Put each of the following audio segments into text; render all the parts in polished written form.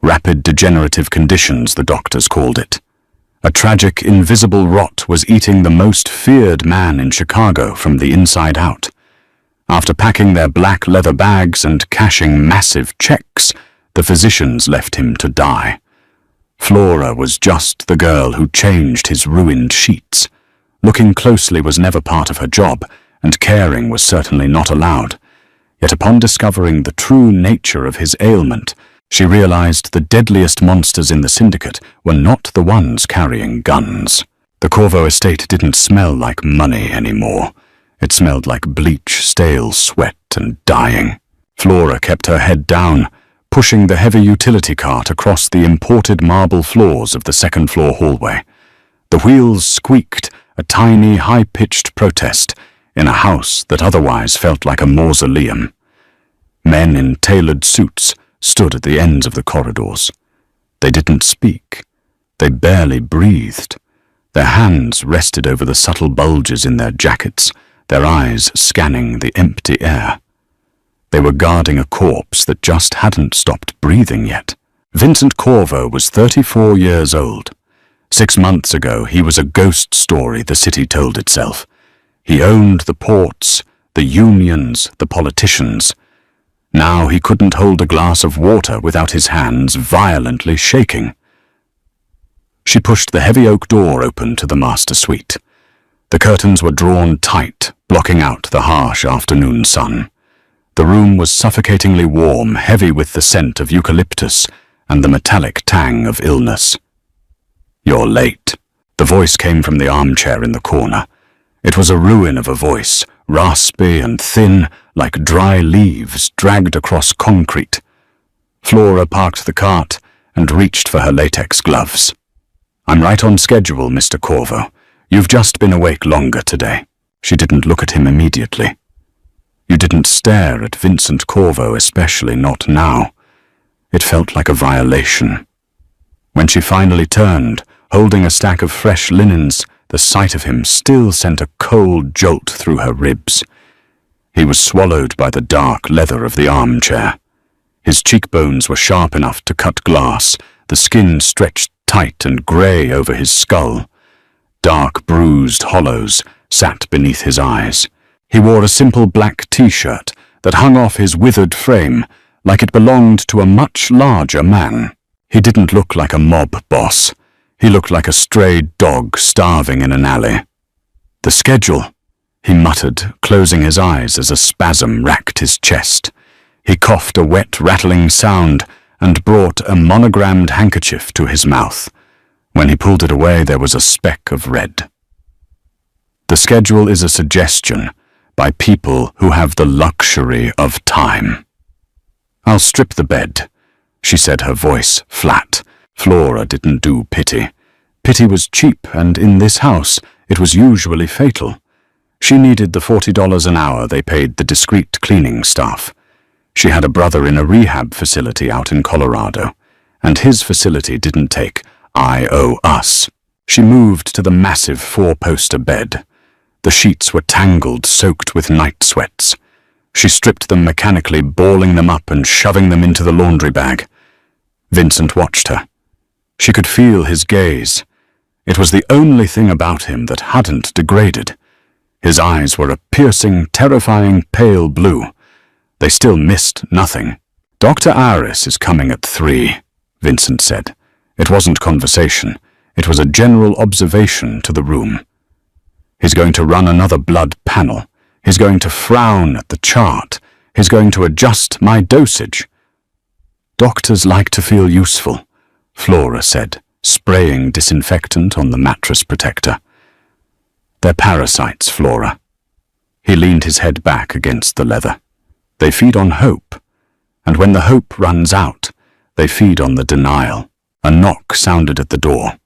Rapid degenerative conditions, the doctors called it. A tragic, invisible rot was eating the most feared man in Chicago from the inside out. After packing their black leather bags and cashing massive checks, the physicians left him to die. Flora was just the girl who changed his ruined sheets. Looking closely was never part of her job, and caring was certainly not allowed. Yet upon discovering the true nature of his ailment, she realized the deadliest monsters in the syndicate were not the ones carrying guns. The Corvo estate didn't smell like money anymore. It smelled like bleach, stale sweat, and dying. Flora kept her head down, pushing the heavy utility cart across the imported marble floors of the second-floor hallway. The wheels squeaked, a tiny, high-pitched protest in a house that otherwise felt like a mausoleum. Men in tailored suits stood at the ends of the corridors. They didn't speak. They barely breathed. Their hands rested over the subtle bulges in their jackets, their eyes scanning the empty air. They were guarding a corpse that just hadn't stopped breathing yet. Vincent Corvo was 34 years old. 6 months ago, he was a ghost story the city told itself. He owned the ports, the unions, the politicians. Now he couldn't hold a glass of water without his hands violently shaking. She pushed the heavy oak door open to the master suite. The curtains were drawn tight, blocking out the harsh afternoon sun. The room was suffocatingly warm, heavy with the scent of eucalyptus and the metallic tang of illness. "You're late." The voice came from the armchair in the corner. It was a ruin of a voice, raspy and thin, like dry leaves dragged across concrete. Flora parked the cart and reached for her latex gloves. "I'm right on schedule, Mr. Corvo. You've just been awake longer today." She didn't look at him immediately. You didn't stare at Vincent Corvo, especially not now. It felt like a violation. When she finally turned, holding a stack of fresh linens, the sight of him still sent a cold jolt through her ribs. He was swallowed by the dark leather of the armchair. His cheekbones were sharp enough to cut glass, the skin stretched tight and grey over his skull. Dark, bruised hollows sat beneath his eyes. He wore a simple black t-shirt that hung off his withered frame like it belonged to a much larger man. He didn't look like a mob boss. He looked like a stray dog starving in an alley. "The schedule," he muttered, closing his eyes as a spasm racked his chest. He coughed a wet, rattling sound and brought a monogrammed handkerchief to his mouth. When he pulled it away, there was a speck of red. "The schedule is a suggestion by people who have the luxury of time." "I'll strip the bed," she said, her voice flat. Flora didn't do pity. Pity was cheap, and in this house it was usually fatal. She needed the $40 an hour they paid the discreet cleaning staff. She had a brother in a rehab facility out in Colorado, and his facility didn't take "I owe us." She moved to the massive 4-poster bed. The sheets were tangled, soaked with night sweats. She stripped them mechanically, balling them up and shoving them into the laundry bag. Vincent watched her. She could feel his gaze. It was the only thing about him that hadn't degraded. His eyes were a piercing, terrifying pale blue. They still missed nothing. "Dr. Aris is coming at 3, Vincent said. It wasn't conversation. It was a general observation to the room. "He's going to run another blood panel. He's going to frown at the chart. He's going to adjust my dosage." "Doctors like to feel useful," Flora said, spraying disinfectant on the mattress protector. "They're parasites, Flora." He leaned his head back against the leather. "They feed on hope, and when the hope runs out, they feed on the denial." A knock sounded at the door.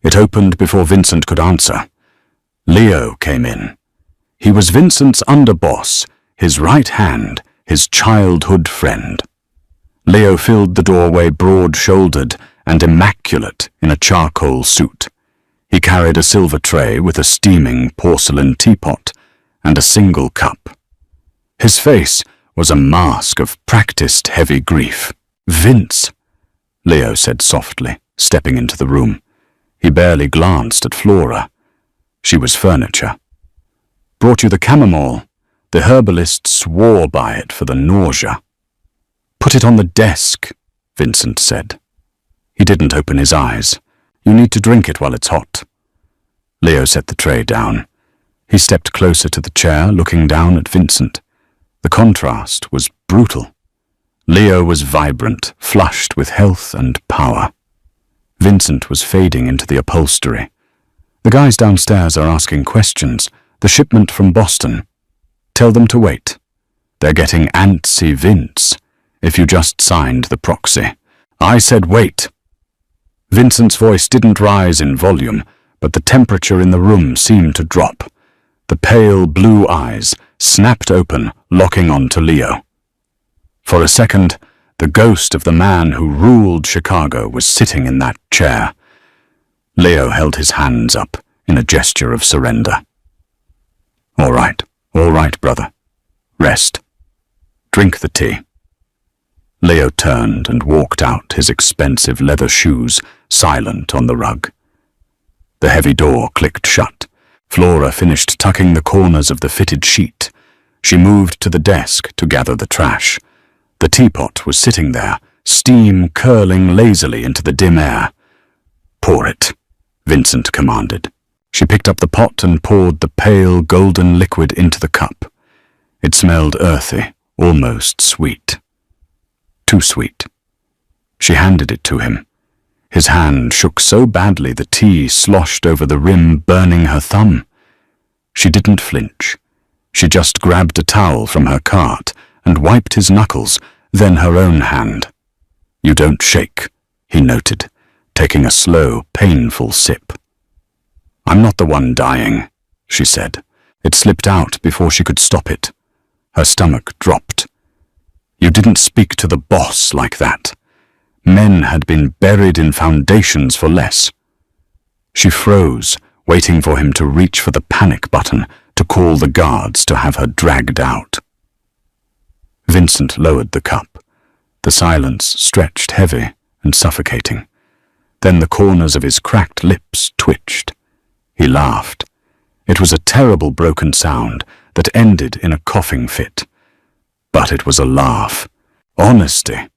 It opened before Vincent could answer. Leo came in. He was Vincent's underboss, his right hand, his childhood friend. Leo filled the doorway broad-shouldered and immaculate in a charcoal suit. He carried a silver tray with a steaming porcelain teapot and a single cup. His face was a mask of practiced heavy grief. "Vince." Leo said softly, stepping into the room. He barely glanced at Flora. She was furniture. Brought you the chamomile. The herbalist swore by it for the nausea. Put it on the desk, Vincent said. He didn't open his eyes. You need to drink it while it's hot. Leo set the tray down. He stepped closer to the chair, looking down at Vincent. The contrast was brutal. Leo was vibrant, flushed with health and power. Vincent was fading into the upholstery. The guys downstairs are asking questions. The shipment from Boston. Tell them to wait. They're getting antsy, Vince. If you just signed the proxy. I said wait. Vincent's voice didn't rise in volume, but the temperature in the room seemed to drop. The pale blue eyes snapped open, locking on to Leo. For a second, the ghost of the man who ruled Chicago was sitting in that chair. Leo held his hands up in a gesture of surrender. All right, brother. Rest. Drink the tea. Leo turned and walked out, his expensive leather shoes silent on the rug. The heavy door clicked shut. Flora finished tucking the corners of the fitted sheet. She moved to the desk to gather the trash. The teapot was sitting there, steam curling lazily into the dim air. Pour it, Vincent commanded. She picked up the pot and poured the pale golden liquid into the cup. It smelled earthy, almost sweet. Too sweet. She handed it to him. His hand shook so badly the tea sloshed over the rim, burning her thumb. She didn't flinch. She just grabbed a towel from her cart and wiped his knuckles, then her own hand. You don't shake, he noted, taking a slow, painful sip. I'm not the one dying, she said. It slipped out before she could stop it. Her stomach dropped. You didn't speak to the boss like that. Men had been buried in foundations for less. She froze, waiting for him to reach for the panic button to call the guards to have her dragged out. Vincent lowered the cup. The silence stretched heavy and suffocating. Then the corners of his cracked lips twitched. He laughed. It was a terrible broken sound that ended in a coughing fit. But it was a laugh. Honesty.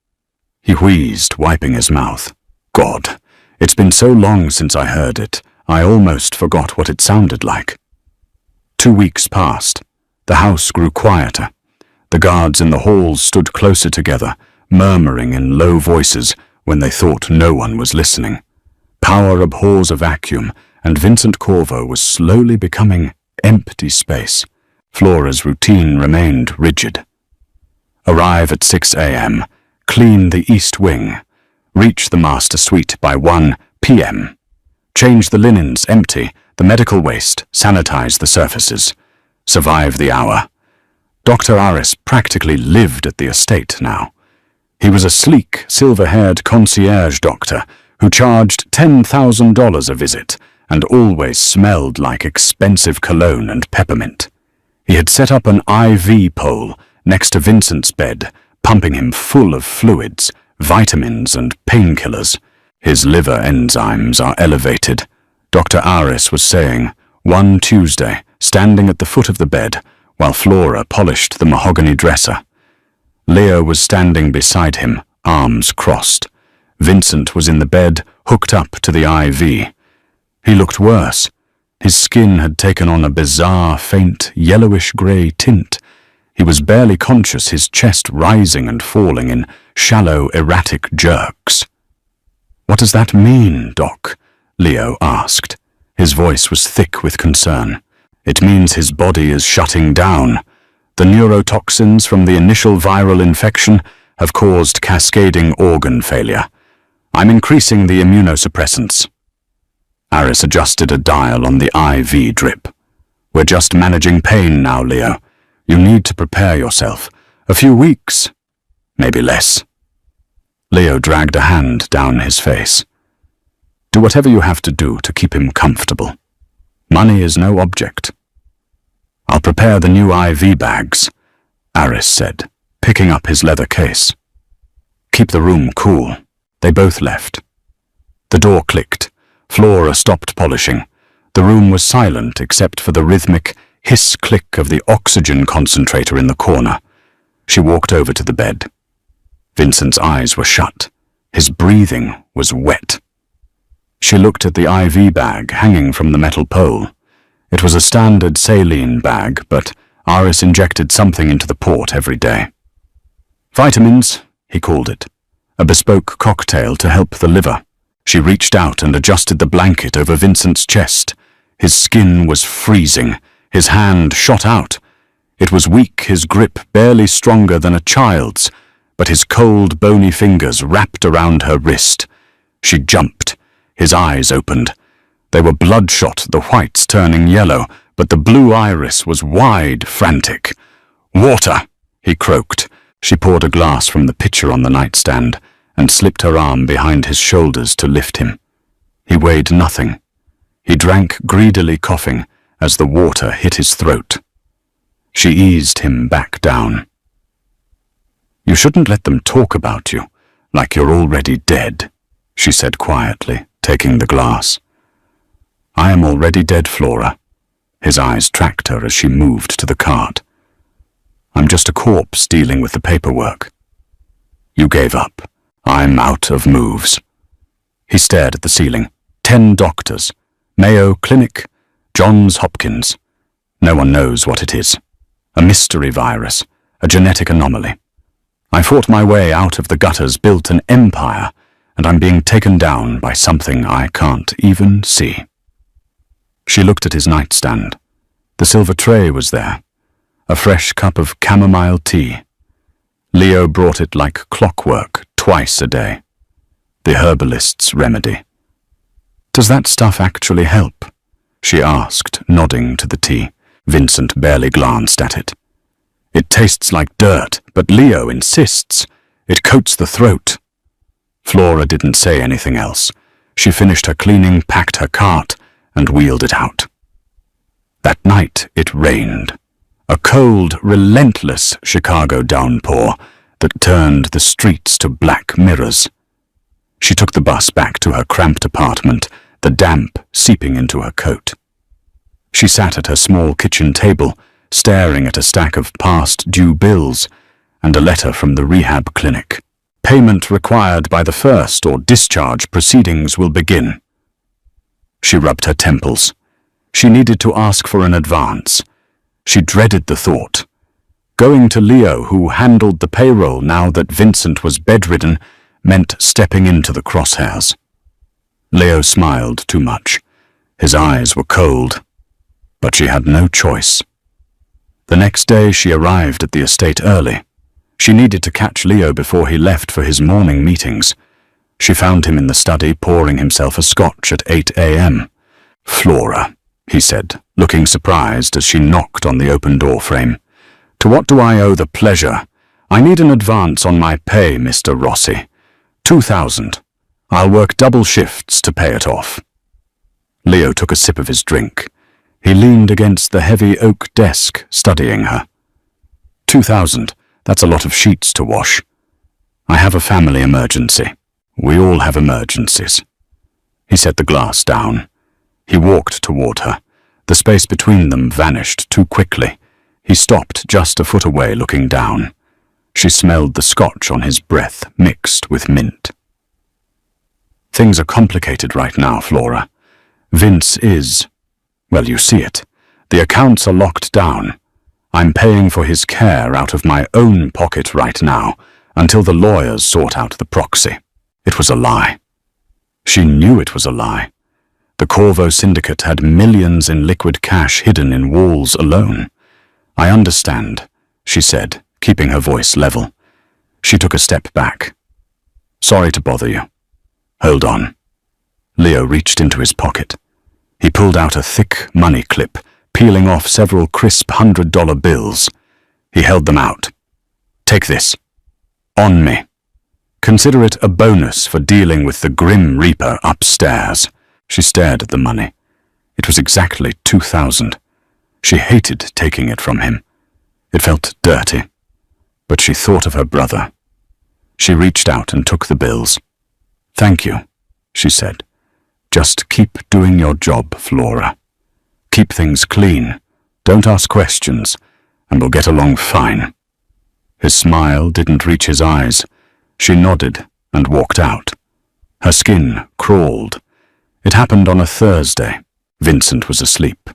He wheezed, wiping his mouth. God, it's been so long since I heard it, I almost forgot what it sounded like. 2 weeks passed. The house grew quieter. The guards in the halls stood closer together, murmuring in low voices when they thought no one was listening. Power abhors a vacuum, and Vincent Corvo was slowly becoming empty space. Flora's routine remained rigid. Arrive at 6 a.m., clean the east wing, reach the master suite by 1 p.m., change the linens empty, the medical waste, sanitize the surfaces, survive the hour. Dr. Aris practically lived at the estate now. He was a sleek, silver-haired concierge doctor who charged $10,000 a visit and always smelled like expensive cologne and peppermint. He had set up an IV pole next to Vincent's bed, pumping him full of fluids, vitamins and painkillers. His liver enzymes are elevated, Dr. Aris was saying, one Tuesday, standing at the foot of the bed, while Flora polished the mahogany dresser. Leo was standing beside him, arms crossed. Vincent was in the bed, hooked up to the IV. He looked worse. His skin had taken on a bizarre, faint, yellowish-grey tint. He was barely conscious, his chest rising and falling in shallow, erratic jerks. "What does that mean, Doc?" Leo asked. His voice was thick with concern. "It means his body is shutting down. The neurotoxins from the initial viral infection have caused cascading organ failure. I'm increasing the immunosuppressants." Aris adjusted a dial on the IV drip. "We're just managing pain now, Leo. You need to prepare yourself. A few weeks, maybe less." Leo dragged a hand down his face. "Do whatever you have to do to keep him comfortable. Money is no object." "I'll prepare the new IV bags," Aris said, picking up his leather case. "Keep the room cool. They both left. The door clicked. Flora stopped polishing. The room was silent except for the rhythmic hiss-click of the oxygen concentrator in the corner. She walked over to the bed. Vincent's eyes were shut. His breathing was wet. She looked at the IV bag hanging from the metal pole. It was a standard saline bag, but Aris injected something into the port every day. Vitamins, he called it. A bespoke cocktail to help the liver. She reached out and adjusted the blanket over Vincent's chest. His skin was freezing. His hand shot out. It was weak, his grip barely stronger than a child's, but his cold, bony fingers wrapped around her wrist. She jumped. His eyes opened. They were bloodshot, the whites turning yellow, but the blue iris was wide, frantic. "Water!" he croaked. She poured a glass from the pitcher on the nightstand and slipped her arm behind his shoulders to lift him. He weighed nothing. He drank greedily, coughing as the water hit his throat. She eased him back down. "You shouldn't let them talk about you, like you're already dead," she said quietly, taking the glass. "I am already dead, Flora." His eyes tracked her as she moved to the cart. "I'm just a corpse dealing with the paperwork." "You gave up. I'm out of moves." He stared at the ceiling. 10 doctors. Mayo Clinic, Johns Hopkins. No one knows what it is. A mystery virus, a genetic anomaly. I fought my way out of the gutters, built an empire, and I'm being taken down by something I can't even see. She looked at his nightstand. The silver tray was there. A fresh cup of chamomile tea. Leo brought it like clockwork, twice a day. The herbalist's remedy. "Does that stuff actually help?" she asked, nodding to the tea. Vincent barely glanced at it. "It tastes like dirt, but Leo insists. It coats the throat." Flora didn't say anything else. She finished her cleaning, packed her cart, and wheeled it out. That night it rained. A cold, relentless Chicago downpour that turned the streets to black mirrors. She took the bus back to her cramped apartment, the damp seeping into her coat. She sat at her small kitchen table, staring at a stack of past-due bills and a letter from the rehab clinic. "Payment required by the 1st or discharge proceedings will begin." She rubbed her temples. She needed to ask for an advance. She dreaded the thought. Going to Leo, who handled the payroll now that Vincent was bedridden, meant stepping into the crosshairs. Leo smiled too much. His eyes were cold, but she had no choice. The next day she arrived at the estate early. She needed to catch Leo before he left for his morning meetings. She found him in the study pouring himself a scotch at 8 a.m. "Flora," he said, looking surprised as she knocked on the open door frame. "To what do I owe the pleasure? I need an advance on my pay, Mr. Rossi. 2,000. I'll work double shifts to pay it off." Leo took a sip of his drink. He leaned against the heavy oak desk, studying her. 2,000. That's a lot of sheets to wash. I have a family emergency. We all have emergencies." He set the glass down. He walked toward her. The space between them vanished too quickly. He stopped just a foot away, looking down. She smelled the scotch on his breath, mixed with mint. "Things are complicated right now, Flora. Vince is... well, you see it. The accounts are locked down. I'm paying for his care out of my own pocket right now, until the lawyers sort out the proxy." It was a lie. She knew it was a lie. The Corvo Syndicate had millions in liquid cash hidden in walls alone. "I understand," she said, keeping her voice level. She took a step back. "Sorry to bother you. Hold on." Leo reached into his pocket. He pulled out a thick money clip, peeling off several crisp $100 bills. He held them out. "Take this. On me. Consider it a bonus for dealing with the Grim Reaper upstairs." She stared at the money. It was exactly 2,000. She hated taking it from him. It felt dirty. But she thought of her brother. She reached out and took the bills. "Thank you," she said. "Just keep doing your job, Flora. Keep things clean, don't ask questions, and we'll get along fine." His smile didn't reach his eyes. She nodded and walked out. Her skin crawled. It happened on a Thursday. Vincent was asleep.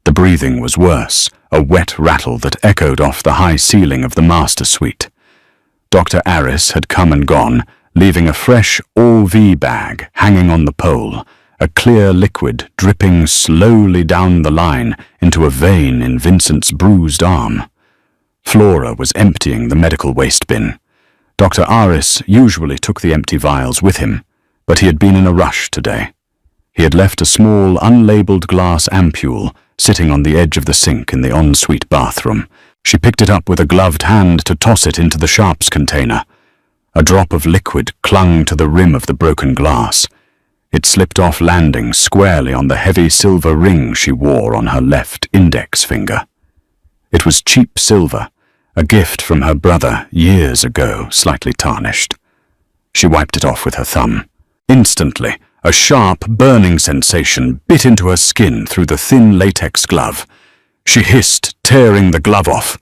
The breathing was worse, a wet rattle that echoed off the high ceiling of the master suite. Dr. Aris had come and gone, leaving a fresh all-V bag hanging on the pole, a clear liquid dripping slowly down the line into a vein in Vincent's bruised arm. Flora was emptying the medical waste bin. Dr. Aris usually took the empty vials with him, but he had been in a rush today. He had left a small, unlabeled glass ampule sitting on the edge of the sink in the ensuite bathroom. She picked it up with a gloved hand to toss it into the sharps container. A drop of liquid clung to the rim of the broken glass. It slipped off, landing squarely on the heavy silver ring she wore on her left index finger. It was cheap silver, a gift from her brother years ago, slightly tarnished. She wiped it off with her thumb. Instantly, a sharp, burning sensation bit into her skin through the thin latex glove. She hissed, tearing the glove off.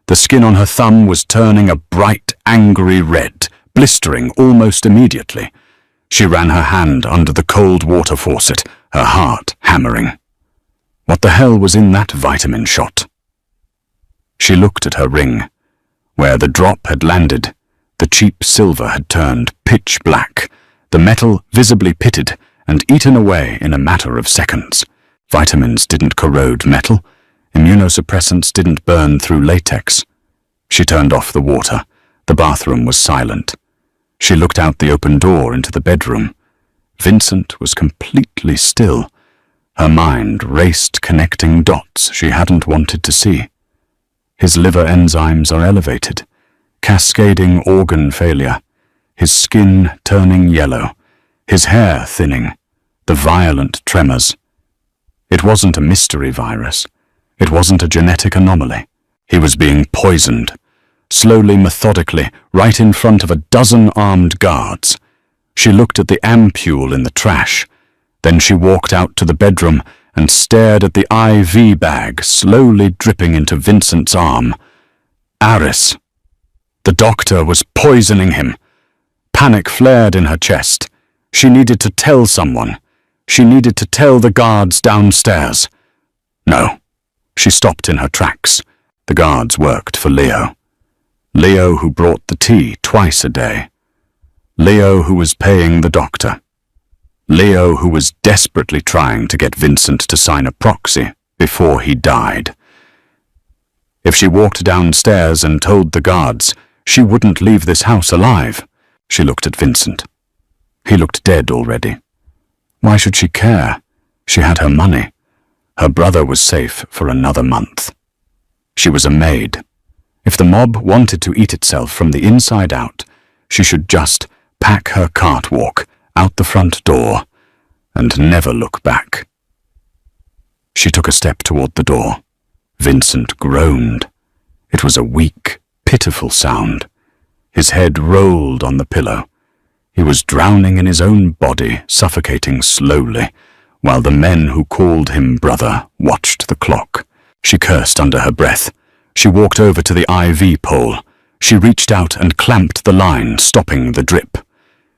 The skin on her thumb was turning a bright, angry red, blistering almost immediately. She ran her hand under the cold water faucet, her heart hammering. What the hell was in that vitamin shot? She looked at her ring. Where the drop had landed, the cheap silver had turned pitch black, the metal visibly pitted and eaten away in a matter of seconds. Vitamins didn't corrode metal. Immunosuppressants didn't burn through latex. She turned off the water. The bathroom was silent. She looked out the open door into the bedroom. Vincent was completely still. Her mind raced, connecting dots she hadn't wanted to see. His liver enzymes are elevated, cascading organ failure, his skin turning yellow, his hair thinning, the violent tremors. It wasn't a mystery virus. It wasn't a genetic anomaly. He was being poisoned, slowly, methodically, right in front of a dozen armed guards. She looked at the ampule in the trash. Then she walked out to the bedroom and stared at the IV bag slowly dripping into Vincent's arm. Aris. The doctor was poisoning him. Panic flared in her chest. She needed to tell someone. She needed to tell the guards downstairs. No. She stopped in her tracks. The guards worked for Leo. Leo, who brought the tea twice a day. Leo, who was paying the doctor. Leo, who was desperately trying to get Vincent to sign a proxy before he died. If she walked downstairs and told the guards, she wouldn't leave this house alive. She looked at Vincent. He looked dead already. Why should she care? She had her money. Her brother was safe for another month. She was a maid. If the mob wanted to eat itself from the inside out, she should just pack her cartwalk out the front door and never look back. She took a step toward the door. Vincent groaned. It was a weak, pitiful sound. His head rolled on the pillow. He was drowning in his own body, suffocating slowly, while the men who called him brother watched the clock. She cursed under her breath. She walked over to the IV pole. She reached out and clamped the line, stopping the drip.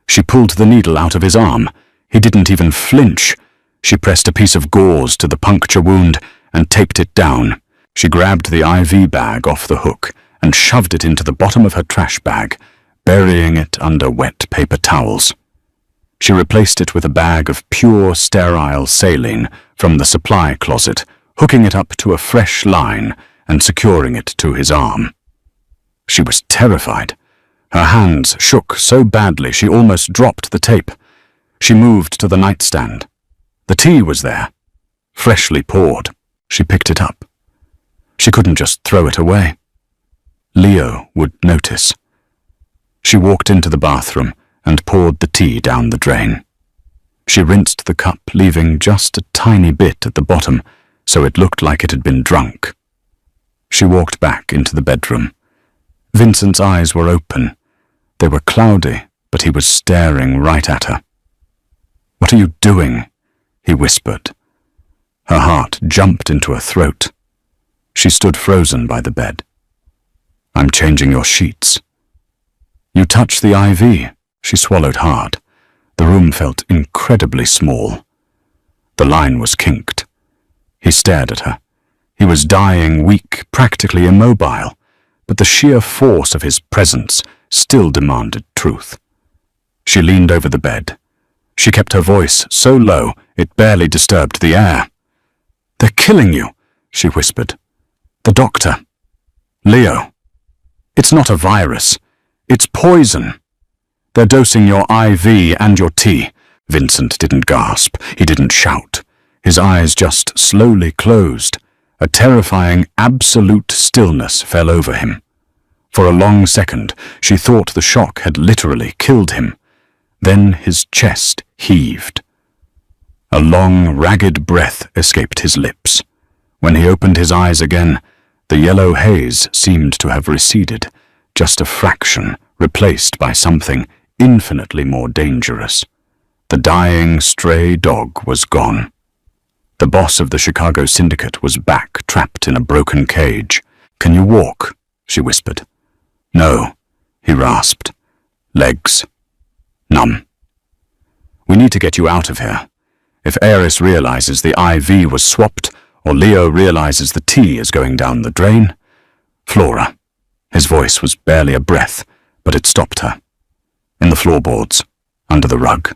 She pulled the needle out of his arm. He didn't even flinch. She pressed a piece of gauze to the puncture wound and taped it down. She grabbed the IV bag off the hook and shoved it into the bottom of her trash bag, burying it under wet paper towels. She replaced it with a bag of pure, sterile saline from the supply closet, hooking it up to a fresh line and securing it to his arm. She was terrified. Her hands shook so badly she almost dropped the tape. She moved to the nightstand. The tea was there, freshly poured. She picked it up. She couldn't just throw it away. Leo would notice. She walked into the bathroom and poured the tea down the drain. She rinsed the cup, leaving just a tiny bit at the bottom, so it looked like it had been drunk. She walked back into the bedroom. Vincent's eyes were open. They were cloudy, but he was staring right at her. "What are you doing?" he whispered. Her heart jumped into her throat. She stood frozen by the bed. "I'm changing your sheets." "You touched the IV." She swallowed hard. The room felt incredibly small. The line was kinked. He stared at her. He was dying, weak, practically immobile, but the sheer force of his presence still demanded truth. She leaned over the bed. She kept her voice so low it barely disturbed the air. "They're killing you," she whispered. "The doctor. Leo. It's not a virus. It's poison. They're dosing your IV and your tea." Vincent didn't gasp. He didn't shout. His eyes just slowly closed. A terrifying, absolute stillness fell over him. For a long second, she thought the shock had literally killed him. Then his chest heaved. A long, ragged breath escaped his lips. When he opened his eyes again, the yellow haze seemed to have receded, just a fraction, replaced by something infinitely more dangerous. The dying stray dog was gone. The boss of the Chicago syndicate was back, trapped in a broken cage. "Can you walk?" she whispered. "No," he rasped. "Legs. Numb. We need to get you out of here. If Eris realizes the IV was swapped, or Leo realizes the tea is going down the drain." "Flora." His voice was barely a breath, but it stopped her. "In the floorboards, under the rug.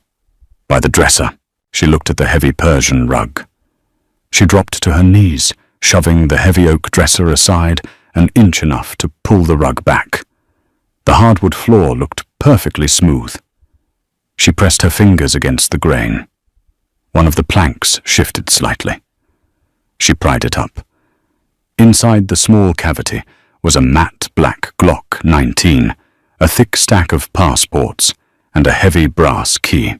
By the dresser." She looked at the heavy Persian rug. She dropped to her knees, shoving the heavy oak dresser aside an inch enough to pull the rug back. The hardwood floor looked perfectly smooth. She pressed her fingers against the grain. One of the planks shifted slightly. She pried it up. Inside the small cavity was a matte black Glock 19, a thick stack of passports, and a heavy brass key.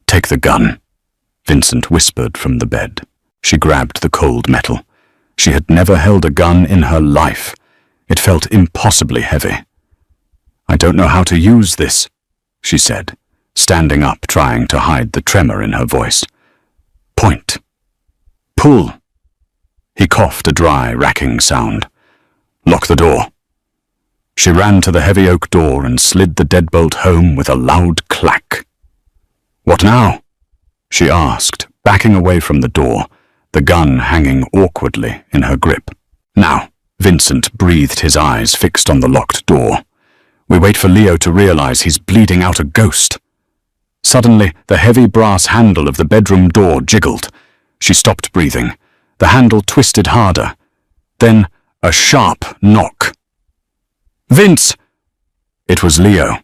"Take the gun," Vincent whispered from the bed. She grabbed the cold metal. She had never held a gun in her life. It felt impossibly heavy. "I don't know how to use this," she said, standing up, trying to hide the tremor in her voice. "Point. Pull." He coughed a dry, racking sound. "Lock the door." She ran to the heavy oak door and slid the deadbolt home with a loud clack. "What now?" she asked, backing away from the door, the gun hanging awkwardly in her grip. "Now," Vincent breathed, his eyes fixed on the locked door. "We wait for Leo to realize he's bleeding out a ghost." Suddenly, the heavy brass handle of the bedroom door jiggled. She stopped breathing. The handle twisted harder. Then, a sharp knock. "Vince!" It was Leo.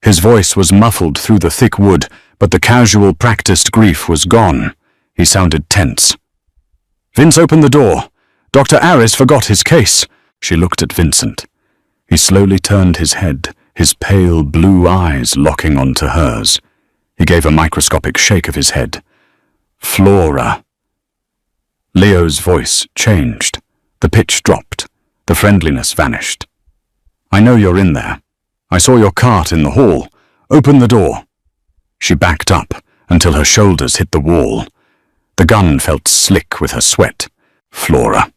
His voice was muffled through the thick wood, but the casual, practiced grief was gone. He sounded tense. "Vince, open the door. Dr. Aris forgot his case." She looked at Vincent. He slowly turned his head, his pale blue eyes locking onto hers. He gave a microscopic shake of his head. "Flora." Leo's voice changed. The pitch dropped. The friendliness vanished. "I know you're in there. I saw your cart in the hall. Open the door." She backed up until her shoulders hit the wall. The gun felt slick with her sweat. "Flora."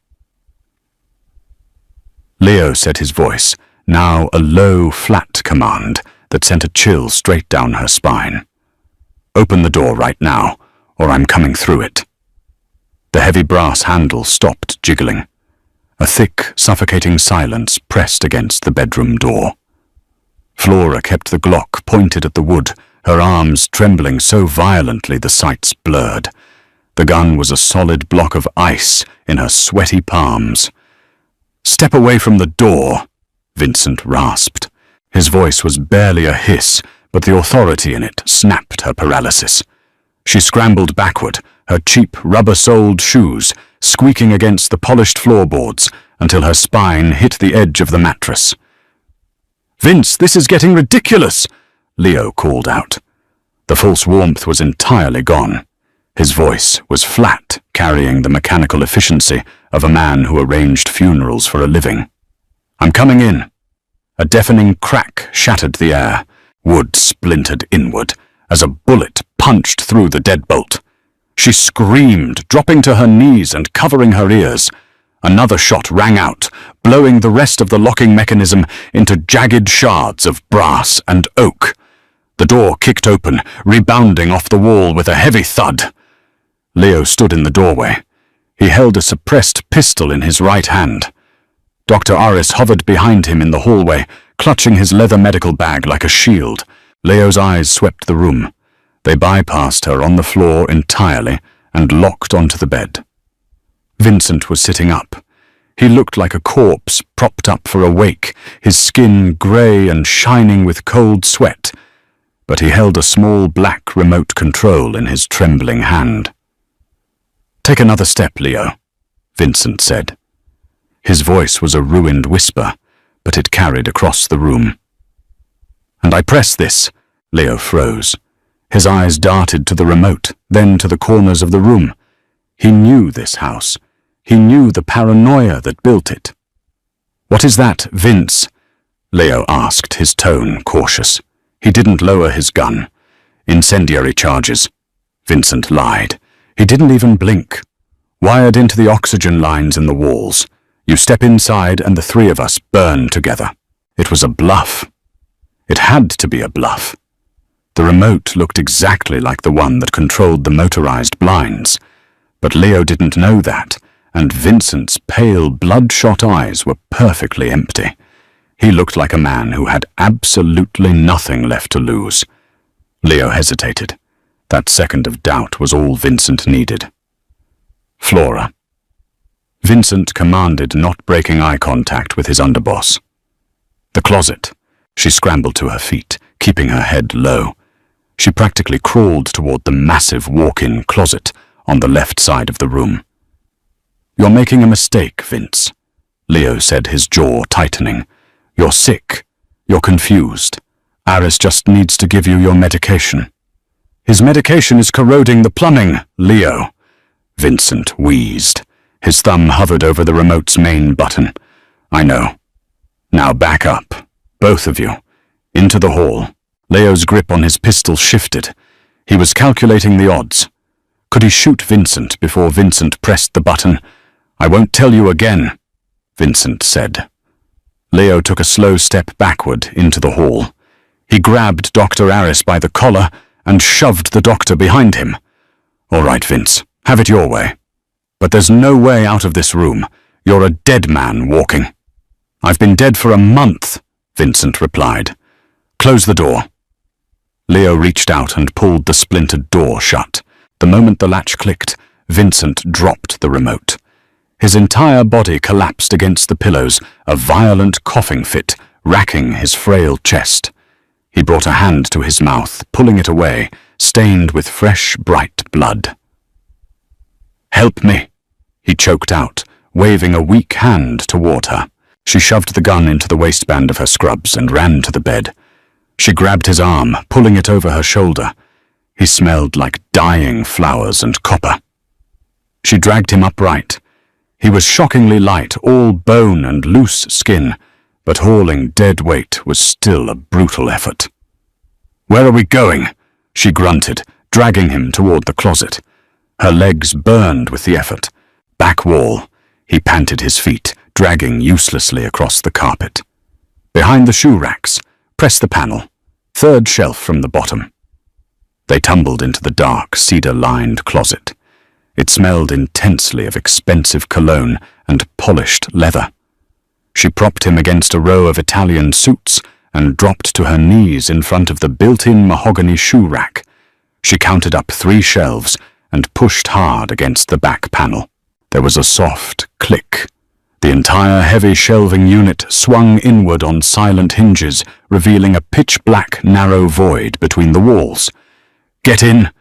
Leo said his voice, now a low, flat command that sent a chill straight down her spine. "Open the door right now, or I'm coming through it." The heavy brass handle stopped jiggling. A thick, suffocating silence pressed against the bedroom door. Flora kept the Glock pointed at the wood, her arms trembling so violently the sights blurred. The gun was a solid block of ice in her sweaty palms. "Step away from the door," Vincent rasped. His voice was barely a hiss, but the authority in it snapped her paralysis. She scrambled backward, her cheap, rubber-soled shoes squeaking against the polished floorboards until her spine hit the edge of the mattress. "Vince, this is getting ridiculous," Leo called out. The false warmth was entirely gone. His voice was flat, carrying the mechanical efficiency of a man who arranged funerals for a living. "I'm coming in." A deafening crack shattered the air. Wood splintered inward as a bullet punched through the deadbolt. She screamed, dropping to her knees and covering her ears. Another shot rang out, blowing the rest of the locking mechanism into jagged shards of brass and oak. The door kicked open, rebounding off the wall with a heavy thud. Leo stood in the doorway. He held a suppressed pistol in his right hand. Dr. Aris hovered behind him in the hallway, clutching his leather medical bag like a shield. Leo's eyes swept the room. They bypassed her on the floor entirely and locked onto the bed. Vincent was sitting up. He looked like a corpse propped up for a wake, his skin grey and shining with cold sweat, but he held a small black remote control in his trembling hand. "Take another step, Leo," Vincent said. His voice was a ruined whisper, but it carried across the room. "And I press this." Leo froze. His eyes darted to the remote, then to the corners of the room. He knew this house. He knew the paranoia that built it. "What is that, Vince?" Leo asked, his tone cautious. He didn't lower his gun. "Incendiary charges." Vincent lied. He didn't even blink. "Wired into the oxygen lines in the walls. You step inside and the three of us burn together." It was a bluff. It had to be a bluff. The remote looked exactly like the one that controlled the motorized blinds. But Leo didn't know that, and Vincent's pale, bloodshot eyes were perfectly empty. He looked like a man who had absolutely nothing left to lose. Leo hesitated. That second of doubt was all Vincent needed. "Flora." Vincent commanded, not breaking eye contact with his underboss. "The closet." She scrambled to her feet, keeping her head low. She practically crawled toward the massive walk-in closet on the left side of the room. "You're making a mistake, Vince," Leo said, his jaw tightening. "You're sick. You're confused. Aris just needs to give you your medication." "His medication is corroding the plumbing, Leo." Vincent wheezed. His thumb hovered over the remote's main button. "I know. Now back up, both of you, into the hall." Leo's grip on his pistol shifted. He was calculating the odds. Could he shoot Vincent before Vincent pressed the button? "I won't tell you again," Vincent said. Leo took a slow step backward into the hall. He grabbed Dr. Aris by the collar and shoved the doctor behind him. "All right, Vince, have it your way. But there's no way out of this room. You're a dead man walking." "I've been dead for a month," Vincent replied. "Close the door." Leo reached out and pulled the splintered door shut. The moment the latch clicked, Vincent dropped the remote. His entire body collapsed against the pillows, a violent coughing fit racking his frail chest. He brought a hand to his mouth, pulling it away, stained with fresh, bright blood. "Help me," he choked out, waving a weak hand toward her. She shoved the gun into the waistband of her scrubs and ran to the bed. She grabbed his arm, pulling it over her shoulder. He smelled like dying flowers and copper. She dragged him upright. He was shockingly light, all bone and loose skin, but hauling dead weight was still a brutal effort. "Where are we going?" she grunted, dragging him toward the closet. Her legs burned with the effort. "Back wall." He panted his feet, dragging uselessly across the carpet. "Behind the shoe racks. Press the panel. Third shelf from the bottom." They tumbled into the dark, cedar-lined closet. It smelled intensely of expensive cologne and polished leather. She propped him against a row of Italian suits and dropped to her knees in front of the built-in mahogany shoe rack. She counted up 3 shelves and pushed hard against the back panel. There was a soft click. The entire heavy shelving unit swung inward on silent hinges, revealing a pitch-black, narrow void between the walls. "Get in,"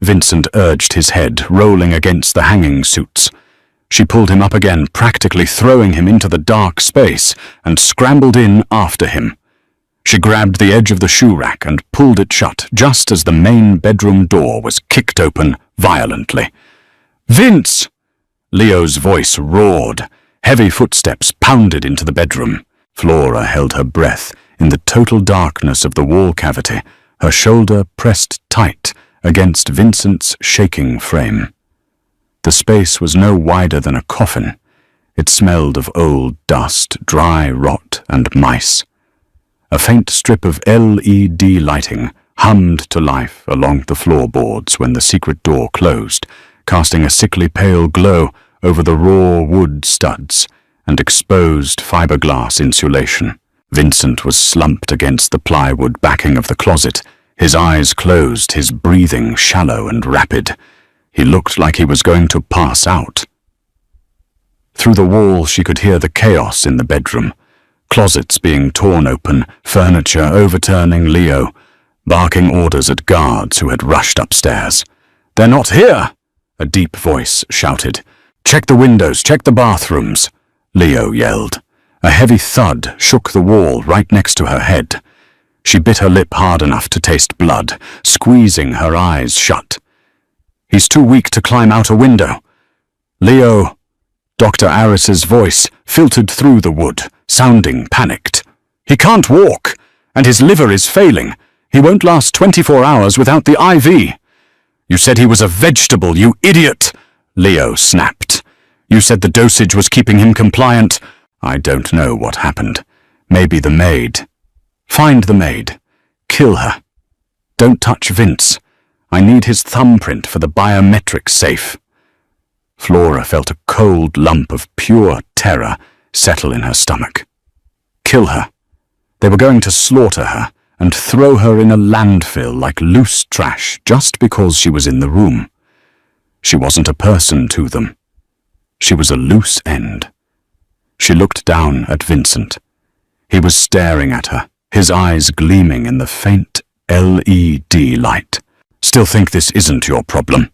Vincent urged, his head rolling against the hanging suits. She pulled him up again, practically throwing him into the dark space, and scrambled in after him. She grabbed the edge of the shoe rack and pulled it shut just as the main bedroom door was kicked open violently. "Vince!" Leo's voice roared. Heavy footsteps pounded into the bedroom. Flora held her breath, in the total darkness of the wall cavity, her shoulder pressed tight against Vincent's shaking frame. The space was no wider than a coffin. It smelled of old dust, dry rot, and mice. A faint strip of LED lighting hummed to life along the floorboards when the secret door closed, casting a sickly pale glow over the raw wood studs and exposed fiberglass insulation. Vincent was slumped against the plywood backing of the closet, his eyes closed, his breathing shallow and rapid. He looked like he was going to pass out. Through the wall she could hear the chaos in the bedroom. Closets being torn open, furniture overturning, Leo barking orders at guards who had rushed upstairs. "They're not here!" a deep voice shouted. "Check the windows, check the bathrooms," Leo yelled. A heavy thud shook the wall right next to her head. She bit her lip hard enough to taste blood, squeezing her eyes shut. "He's too weak to climb out a window." "Leo," Dr. Aris's voice filtered through the wood, sounding panicked. "He can't walk, and his liver is failing. He won't last 24 hours without the IV." "You said he was a vegetable, you idiot!" Leo snapped. "You said the dosage was keeping him compliant." "I don't know what happened. Maybe the maid." "Find the maid. Kill her. Don't touch Vince. I need his thumbprint for the biometric safe." Flora felt a cold lump of pure terror settle in her stomach. Kill her. They were going to slaughter her and throw her in a landfill like loose trash just because she was in the room. She wasn't a person to them. She was a loose end. She looked down at Vincent. He was staring at her, his eyes gleaming in the faint LED light. "Still think this isn't your problem?"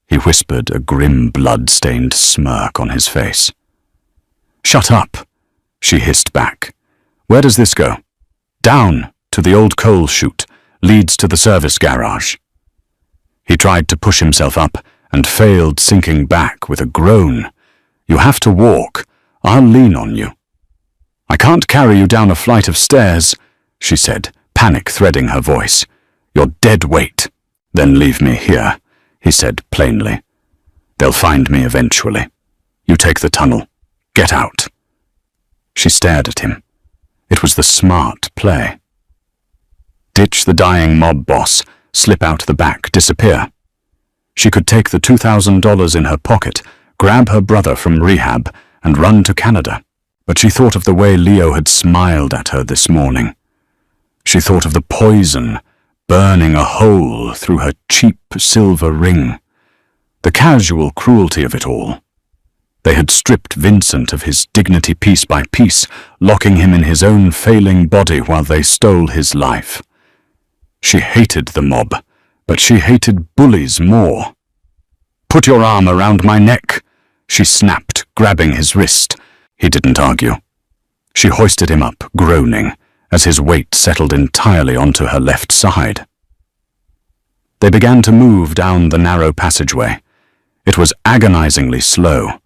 he whispered, a grim blood-stained smirk on his face. "Shut up," she hissed back. "Where does this go?" "Down to the old coal chute, leads to the service garage." He tried to push himself up and failed, sinking back with a groan. "You have to walk. I'll lean on you." "I can't carry you down a flight of stairs," she said, panic threading her voice. "You're dead weight." "Then leave me here," he said plainly. "They'll find me eventually. You take the tunnel. Get out." She stared at him. It was the smart play. Ditch the dying mob boss, slip out the back, disappear. She could take the $2,000 in her pocket, grab her brother from rehab, and run to Canada. But she thought of the way Leo had smiled at her this morning. She thought of the poison burning a hole through her cheap silver ring. The casual cruelty of it all. They had stripped Vincent of his dignity piece by piece, locking him in his own failing body while they stole his life. She hated the mob, but she hated bullies more. "Put your arm around my neck," she snapped, grabbing his wrist. He didn't argue. She hoisted him up, groaning, as his weight settled entirely onto her left side. They began to move down the narrow passageway. It was agonizingly slow.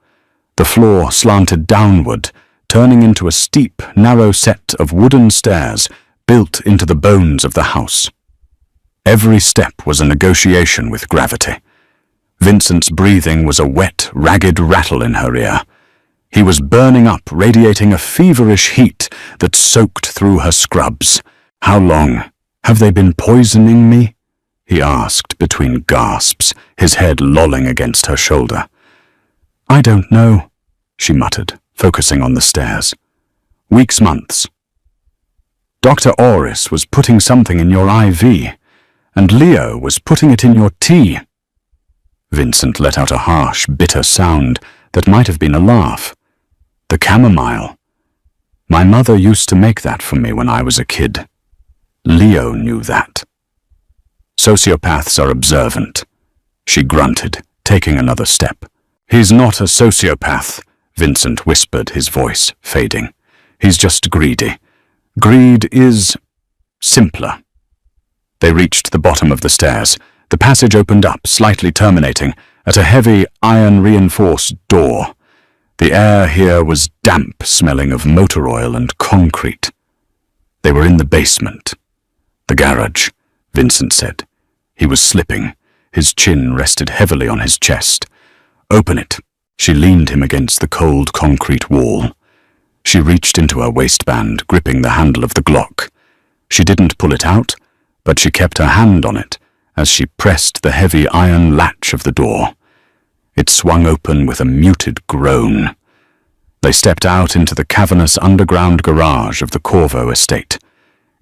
The floor slanted downward, turning into a steep, narrow set of wooden stairs built into the bones of the house. Every step was a negotiation with gravity. Vincent's breathing was a wet, ragged rattle in her ear. He was burning up, radiating a feverish heat that soaked through her scrubs. "How long have they been poisoning me?" he asked between gasps, his head lolling against her shoulder. "I don't know," she muttered, focusing on the stairs. "Weeks, months. Dr. Oris was putting something in your IV, and Leo was putting it in your tea." Vincent let out a harsh, bitter sound that might have been a laugh. "The chamomile. My mother used to make that for me when I was a kid. Leo knew that." "Sociopaths are observant," she grunted, taking another step. "He's not a sociopath," Vincent whispered, his voice fading. "He's just greedy. Greed is simpler." They reached the bottom of the stairs. The passage opened up, slightly terminating, at a heavy, iron-reinforced door. The air here was damp, smelling of motor oil and concrete. They were in the basement. The garage, Vincent said. He was slipping. His chin rested heavily on his chest. Open it. She leaned him against the cold concrete wall. She reached into her waistband, gripping the handle of the Glock. She didn't pull it out, but she kept her hand on it as she pressed the heavy iron latch of the door. It swung open with a muted groan. They stepped out into the cavernous underground garage of the Corvo estate.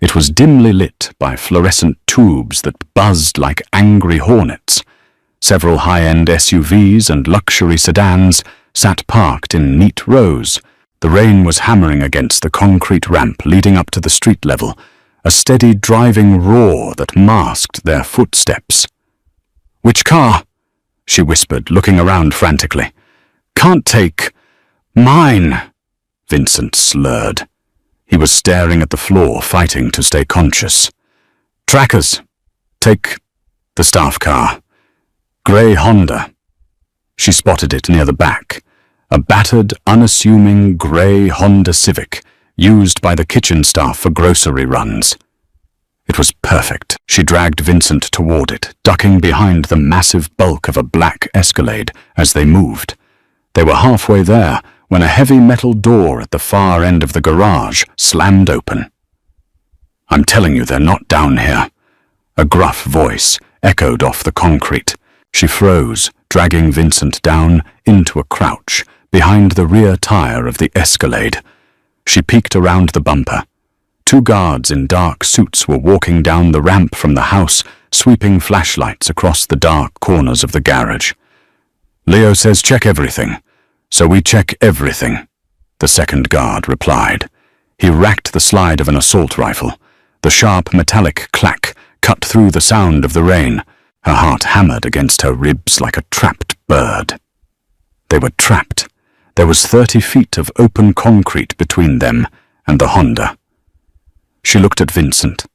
It was dimly lit by fluorescent tubes that buzzed like angry hornets. Several high-end SUVs and luxury sedans sat parked in neat rows. The rain was hammering against the concrete ramp leading up to the street level, a steady driving roar that masked their footsteps. "Which car?" she whispered, looking around frantically. "Can't take... mine," Vincent slurred. He was staring at the floor, fighting to stay conscious. "Trackers. Take the staff car. Grey Honda." She spotted it near the back. A battered, unassuming grey Honda Civic, used by the kitchen staff for grocery runs. It was perfect. She dragged Vincent toward it, ducking behind the massive bulk of a black Escalade as they moved. They were halfway there when a heavy metal door at the far end of the garage slammed open. "I'm telling you, they're not down here." A gruff voice echoed off the concrete. She froze, dragging Vincent down into a crouch behind the rear tire of the Escalade. She peeked around the bumper. 2 guards in dark suits were walking down the ramp from the house, sweeping flashlights across the dark corners of the garage. "Leo says check everything, so we check everything," the second guard replied. He racked the slide of an assault rifle. The sharp metallic clack cut through the sound of the rain. Her heart hammered against her ribs like a trapped bird. They were trapped. There was 30 feet of open concrete between them and the Honda. She looked at Vincent.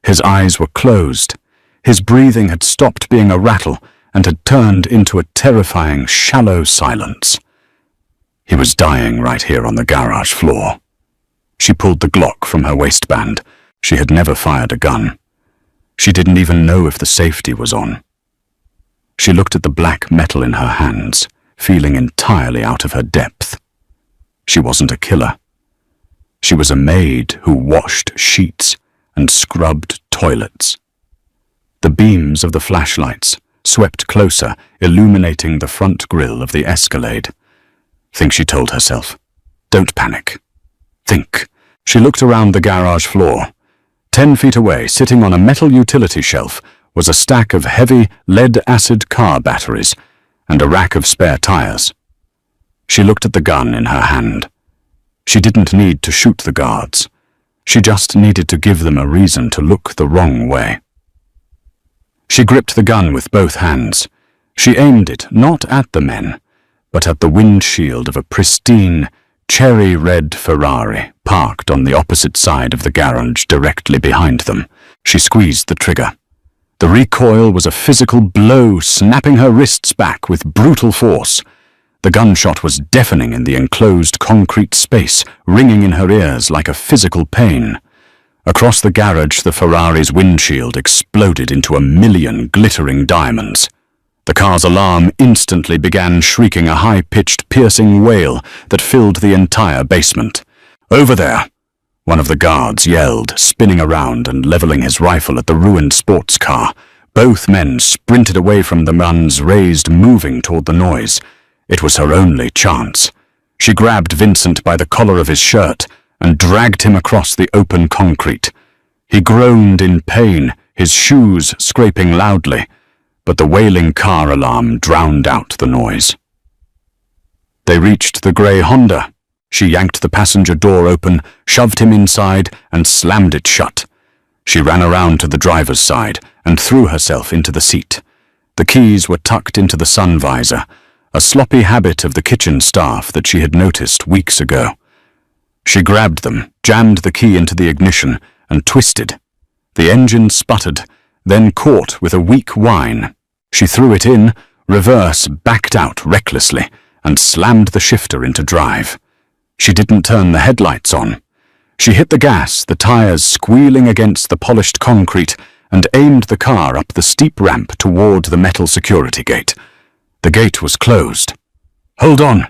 His eyes were closed. His breathing had stopped being a rattle and had turned into a terrifying, shallow silence. He was dying right here on the garage floor. She pulled the Glock from her waistband. She had never fired a gun. She didn't even know if the safety was on. She looked at the black metal in her hands, feeling entirely out of her depth. She wasn't a killer. She was a maid who washed sheets and scrubbed toilets. The beams of the flashlights swept closer, illuminating the front grille of the Escalade. "Think," she told herself. "Don't panic. Think." She looked around the garage floor. 10 feet away, sitting on a metal utility shelf, was a stack of heavy lead-acid car batteries and a rack of spare tires. She looked at the gun in her hand. She didn't need to shoot the guards. She just needed to give them a reason to look the wrong way. She gripped the gun with both hands. She aimed it not at the men, but at the windshield of a pristine, cherry-red Ferrari parked on the opposite side of the garage directly behind them. She squeezed the trigger. The recoil was a physical blow, snapping her wrists back with brutal force. The gunshot was deafening in the enclosed concrete space, ringing in her ears like a physical pain. Across the garage, the Ferrari's windshield exploded into a million glittering diamonds. The car's alarm instantly began shrieking a high-pitched, piercing wail that filled the entire basement. "Over there!" one of the guards yelled, spinning around and leveling his rifle at the ruined sports car. Both men sprinted away from the guns raised, moving toward the noise. It was her only chance. She grabbed Vincent by the collar of his shirt and dragged him across the open concrete. He groaned in pain, his shoes scraping loudly, but the wailing car alarm drowned out the noise. They reached the grey Honda. She yanked the passenger door open, shoved him inside, and slammed it shut. She ran around to the driver's side and threw herself into the seat. The keys were tucked into the sun visor, a sloppy habit of the kitchen staff that she had noticed weeks ago. She grabbed them, jammed the key into the ignition, and twisted. The engine sputtered, then caught with a weak whine. She threw it in, reverse, backed out recklessly, and slammed the shifter into drive. She didn't turn the headlights on. She hit the gas, the tires squealing against the polished concrete, and aimed the car up the steep ramp toward the metal security gate. The gate was closed. "Hold on!"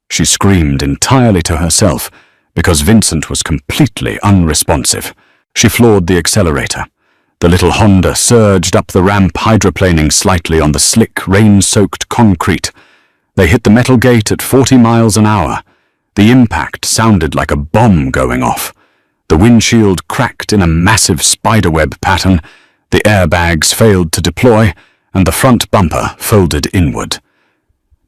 she screamed entirely to herself, because Vincent was completely unresponsive. She floored the accelerator. The little Honda surged up the ramp, hydroplaning slightly on the slick, rain-soaked concrete. They hit the metal gate at 40 miles an hour. The impact sounded like a bomb going off. The windshield cracked in a massive spiderweb pattern, the airbags failed to deploy, and the front bumper folded inward.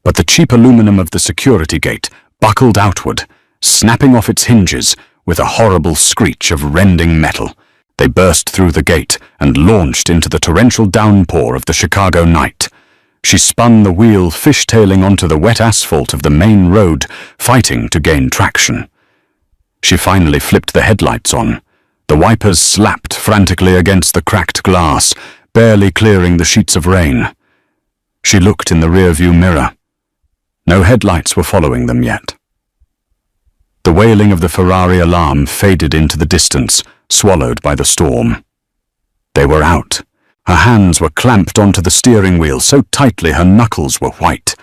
But the cheap aluminum of the security gate buckled outward, snapping off its hinges with a horrible screech of rending metal. They burst through the gate and launched into the torrential downpour of the Chicago night. She spun the wheel fishtailing onto the wet asphalt of the main road, fighting to gain traction. She finally flipped the headlights on. The wipers slapped frantically against the cracked glass, barely clearing the sheets of rain. She looked in the rearview mirror. No headlights were following them yet. The wailing of the Ferrari alarm faded into the distance, swallowed by the storm. They were out. Her hands were clamped onto the steering wheel so tightly her knuckles were white.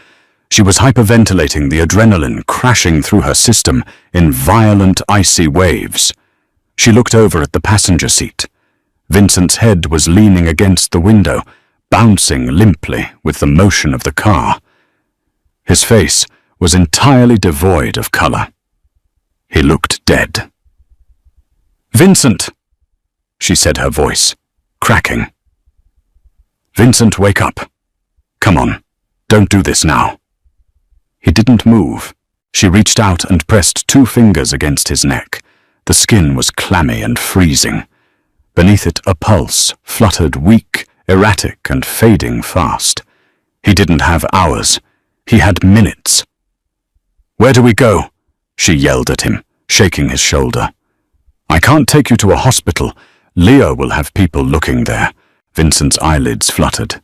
She was hyperventilating, the adrenaline crashing through her system in violent, icy waves. She looked over at the passenger seat. Vincent's head was leaning against the window, bouncing limply with the motion of the car. His face was entirely devoid of color. He looked dead. "Vincent!" she said, her voice cracking. "Vincent, wake up. Come on, don't do this now." He didn't move. She reached out and pressed 2 fingers against his neck. The skin was clammy and freezing. Beneath it, a pulse fluttered weak, erratic, and fading fast. He didn't have hours. He had minutes. "Where do we go?" she yelled at him, shaking his shoulder. "I can't take you to a hospital. Leo will have people looking there." Vincent's eyelids fluttered.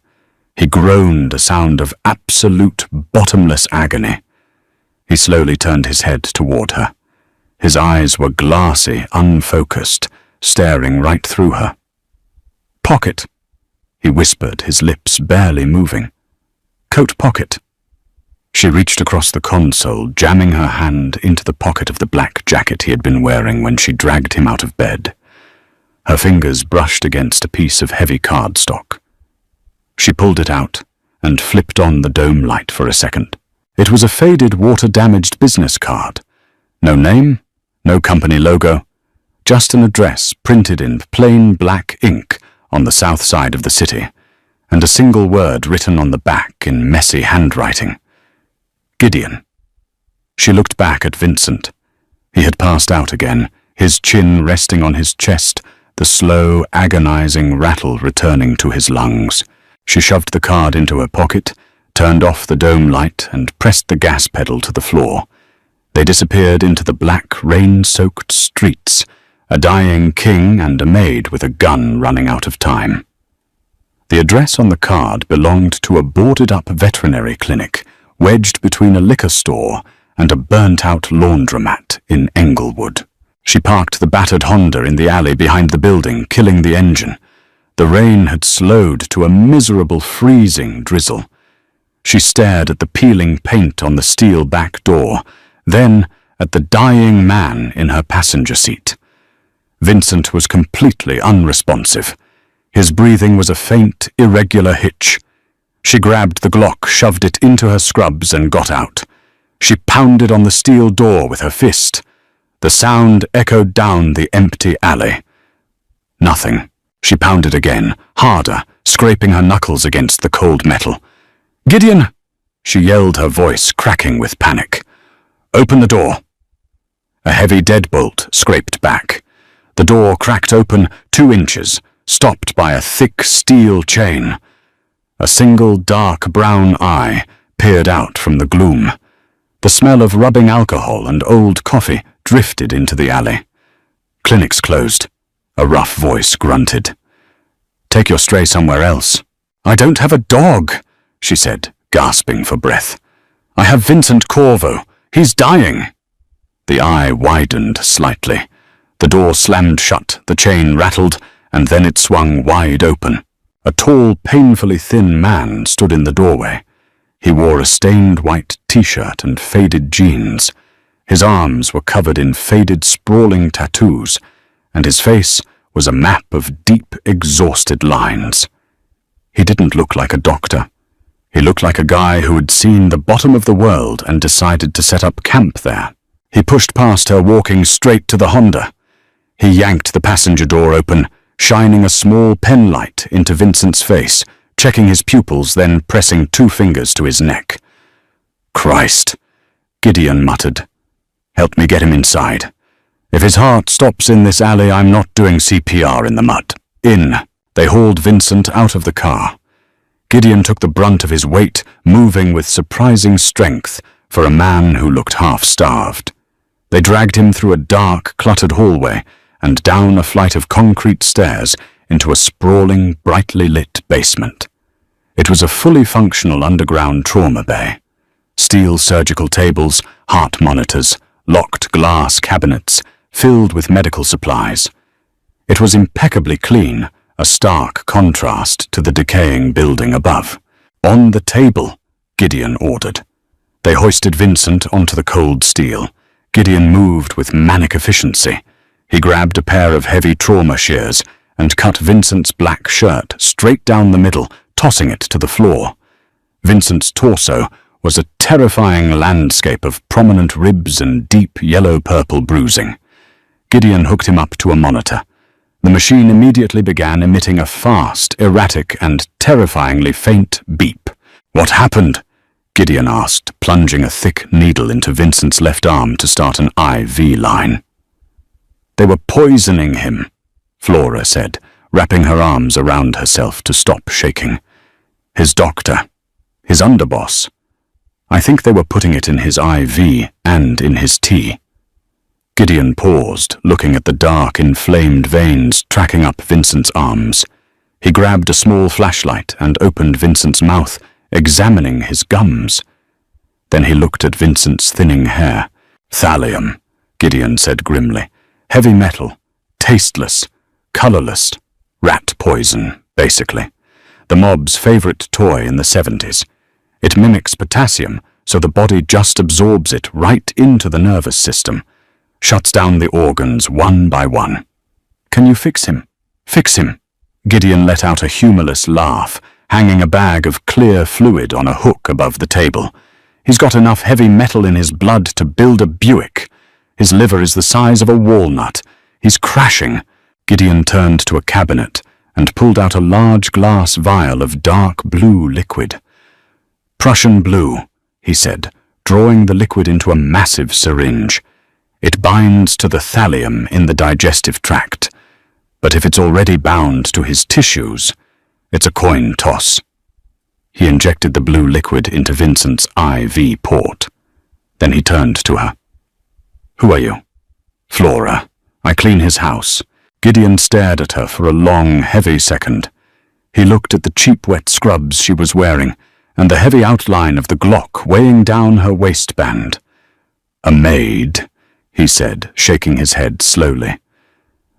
He groaned, a sound of absolute, bottomless agony. He slowly turned his head toward her. His eyes were glassy, unfocused, staring right through her. "Pocket," he whispered, his lips barely moving. "Coat pocket." She reached across the console, jamming her hand into the pocket of the black jacket he had been wearing when she dragged him out of bed. Her fingers brushed against a piece of heavy cardstock. She pulled it out and flipped on the dome light for a second. It was a faded, water-damaged business card. No name, no company logo, just an address printed in plain black ink on the south side of the city, and a single word written on the back in messy handwriting. Gideon. She looked back at Vincent. He had passed out again, his chin resting on his chest, the slow, agonizing rattle returning to his lungs. She shoved the card into her pocket, turned off the dome light, and pressed the gas pedal to the floor. They disappeared into the black, rain-soaked streets, a dying king and a maid with a gun running out of time. The address on the card belonged to a boarded-up veterinary clinic, wedged between a liquor store and a burnt-out laundromat in Englewood. She parked the battered Honda in the alley behind the building, killing the engine. The rain had slowed to a miserable freezing drizzle. She stared at the peeling paint on the steel back door, then at the dying man in her passenger seat. Vincent was completely unresponsive. His breathing was a faint, irregular hitch. She grabbed the Glock, shoved it into her scrubs, and got out. She pounded on the steel door with her fist. The sound echoed down the empty alley. Nothing. She pounded again, harder, scraping her knuckles against the cold metal. "Gideon!" she yelled, her voice cracking with panic. "Open the door." A heavy deadbolt scraped back. The door cracked open 2 inches, stopped by a thick steel chain. A single dark brown eye peered out from the gloom. The smell of rubbing alcohol and old coffee drifted into the alley. "Clinic's closed," a rough voice grunted. "Take your stray somewhere else." "I don't have a dog," she said, gasping for breath. "I have Vincent Corvo. He's dying." The eye widened slightly. The door slammed shut, the chain rattled, and then it swung wide open. A tall, painfully thin man stood in the doorway. He wore a stained white t-shirt and faded jeans. His arms were covered in faded, sprawling tattoos, and his face was a map of deep, exhausted lines. He didn't look like a doctor. He looked like a guy who had seen the bottom of the world and decided to set up camp there. He pushed past her, walking straight to the Honda. He yanked the passenger door open, shining a small pen light into Vincent's face, checking his pupils, then pressing 2 fingers to his neck. "Christ," Gideon muttered. "Help me get him inside. If his heart stops in this alley, I'm not doing CPR in the mud." In. They hauled Vincent out of the car. Gideon took the brunt of his weight, moving with surprising strength for a man who looked half-starved. They dragged him through a dark, cluttered hallway and down a flight of concrete stairs into a sprawling, brightly lit basement. It was a fully functional underground trauma bay. Steel surgical tables, heart monitors, locked glass cabinets, filled with medical supplies. It was impeccably clean, a stark contrast to the decaying building above. "On the table," Gideon ordered. They hoisted Vincent onto the cold steel. Gideon moved with manic efficiency. He grabbed a pair of heavy trauma shears and cut Vincent's black shirt straight down the middle, tossing it to the floor. Vincent's torso was a terrifying landscape of prominent ribs and deep yellow-purple bruising. Gideon hooked him up to a monitor. The machine immediately began emitting a fast, erratic, and terrifyingly faint beep. "What happened?" Gideon asked, plunging a thick needle into Vincent's left arm to start an IV line. "They were poisoning him," Flora said, wrapping her arms around herself to stop shaking. "His doctor, his underboss. I think they were putting it in his IV and in his tea." Gideon paused, looking at the dark, inflamed veins tracking up Vincent's arms. He grabbed a small flashlight and opened Vincent's mouth, examining his gums. Then he looked at Vincent's thinning hair. "Thallium," Gideon said grimly. "Heavy metal, tasteless, colorless, rat poison, basically. The mob's favorite toy in the 70s. It mimics potassium, so the body just absorbs it right into the nervous system. Shuts down the organs one by one. Can you fix him? Fix him." Gideon let out a humorless laugh, hanging a bag of clear fluid on a hook above the table. "He's got enough heavy metal in his blood to build a Buick. His liver is the size of a walnut. He's crashing." Gideon turned to a cabinet and pulled out a large glass vial of dark blue liquid. "Prussian blue," he said, drawing the liquid into a massive syringe. "It binds to the thallium in the digestive tract, but if it's already bound to his tissues, it's a coin toss." He injected the blue liquid into Vincent's IV port. Then he turned to her. "Who are you?" "Flora. I clean his house." Gideon stared at her for a long, heavy second. He looked at the cheap wet scrubs she was wearing and the heavy outline of the Glock weighing down her waistband. "A maid," he said, shaking his head slowly.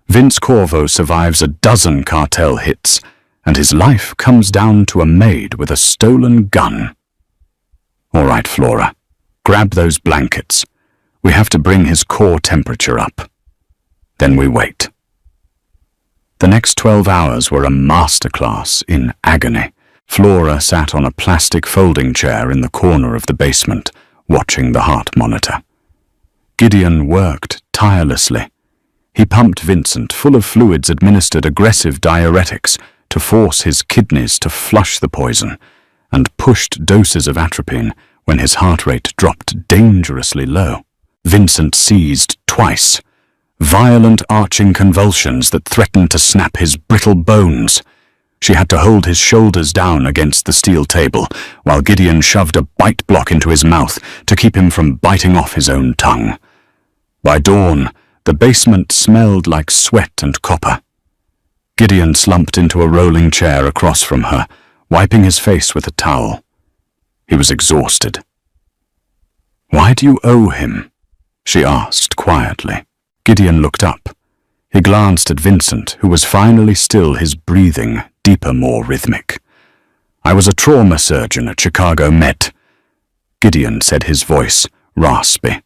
"Vince Corvo survives a dozen cartel hits, and his life comes down to a maid with a stolen gun." "All right, Flora. Grab those blankets. We have to bring his core temperature up. Then we wait." The next 12 hours were a masterclass in agony. Flora sat on a plastic folding chair in the corner of the basement, watching the heart monitor. Gideon worked tirelessly. He pumped Vincent full of fluids, administered aggressive diuretics to force his kidneys to flush the poison, and pushed doses of atropine when his heart rate dropped dangerously low. Vincent seized twice, violent arching convulsions that threatened to snap his brittle bones. She had to hold his shoulders down against the steel table, while Gideon shoved a bite block into his mouth to keep him from biting off his own tongue. By dawn, the basement smelled like sweat and copper. Gideon slumped into a rolling chair across from her, wiping his face with a towel. He was exhausted. "Why do you owe him?" she asked quietly. Gideon looked up. He glanced at Vincent, who was finally still, his breathing deeper, more rhythmic. "I was a trauma surgeon at Chicago Med," Gideon said, his voice raspy.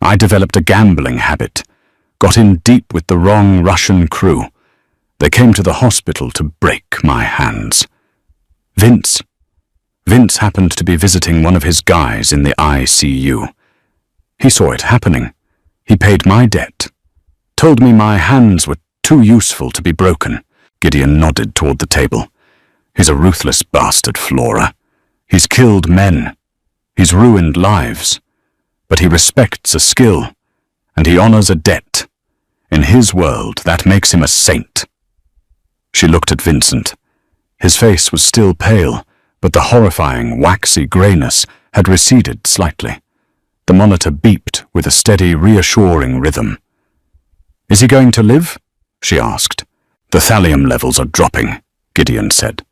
"I developed a gambling habit, got in deep with the wrong Russian crew. They came to the hospital to break my hands. Vince happened to be visiting one of his guys in the ICU. He saw it happening. He paid my debt. Told me my hands were too useful to be broken." Gideon nodded toward the table. "He's a ruthless bastard, Flora. He's killed men. He's ruined lives. But he respects a skill, and he honors a debt. In his world, that makes him a saint." She looked at Vincent. His face was still pale, but the horrifying, waxy grayness had receded slightly. The monitor beeped with a steady, reassuring rhythm. "Is he going to live?" she asked. "The thallium levels are dropping," Gideon said.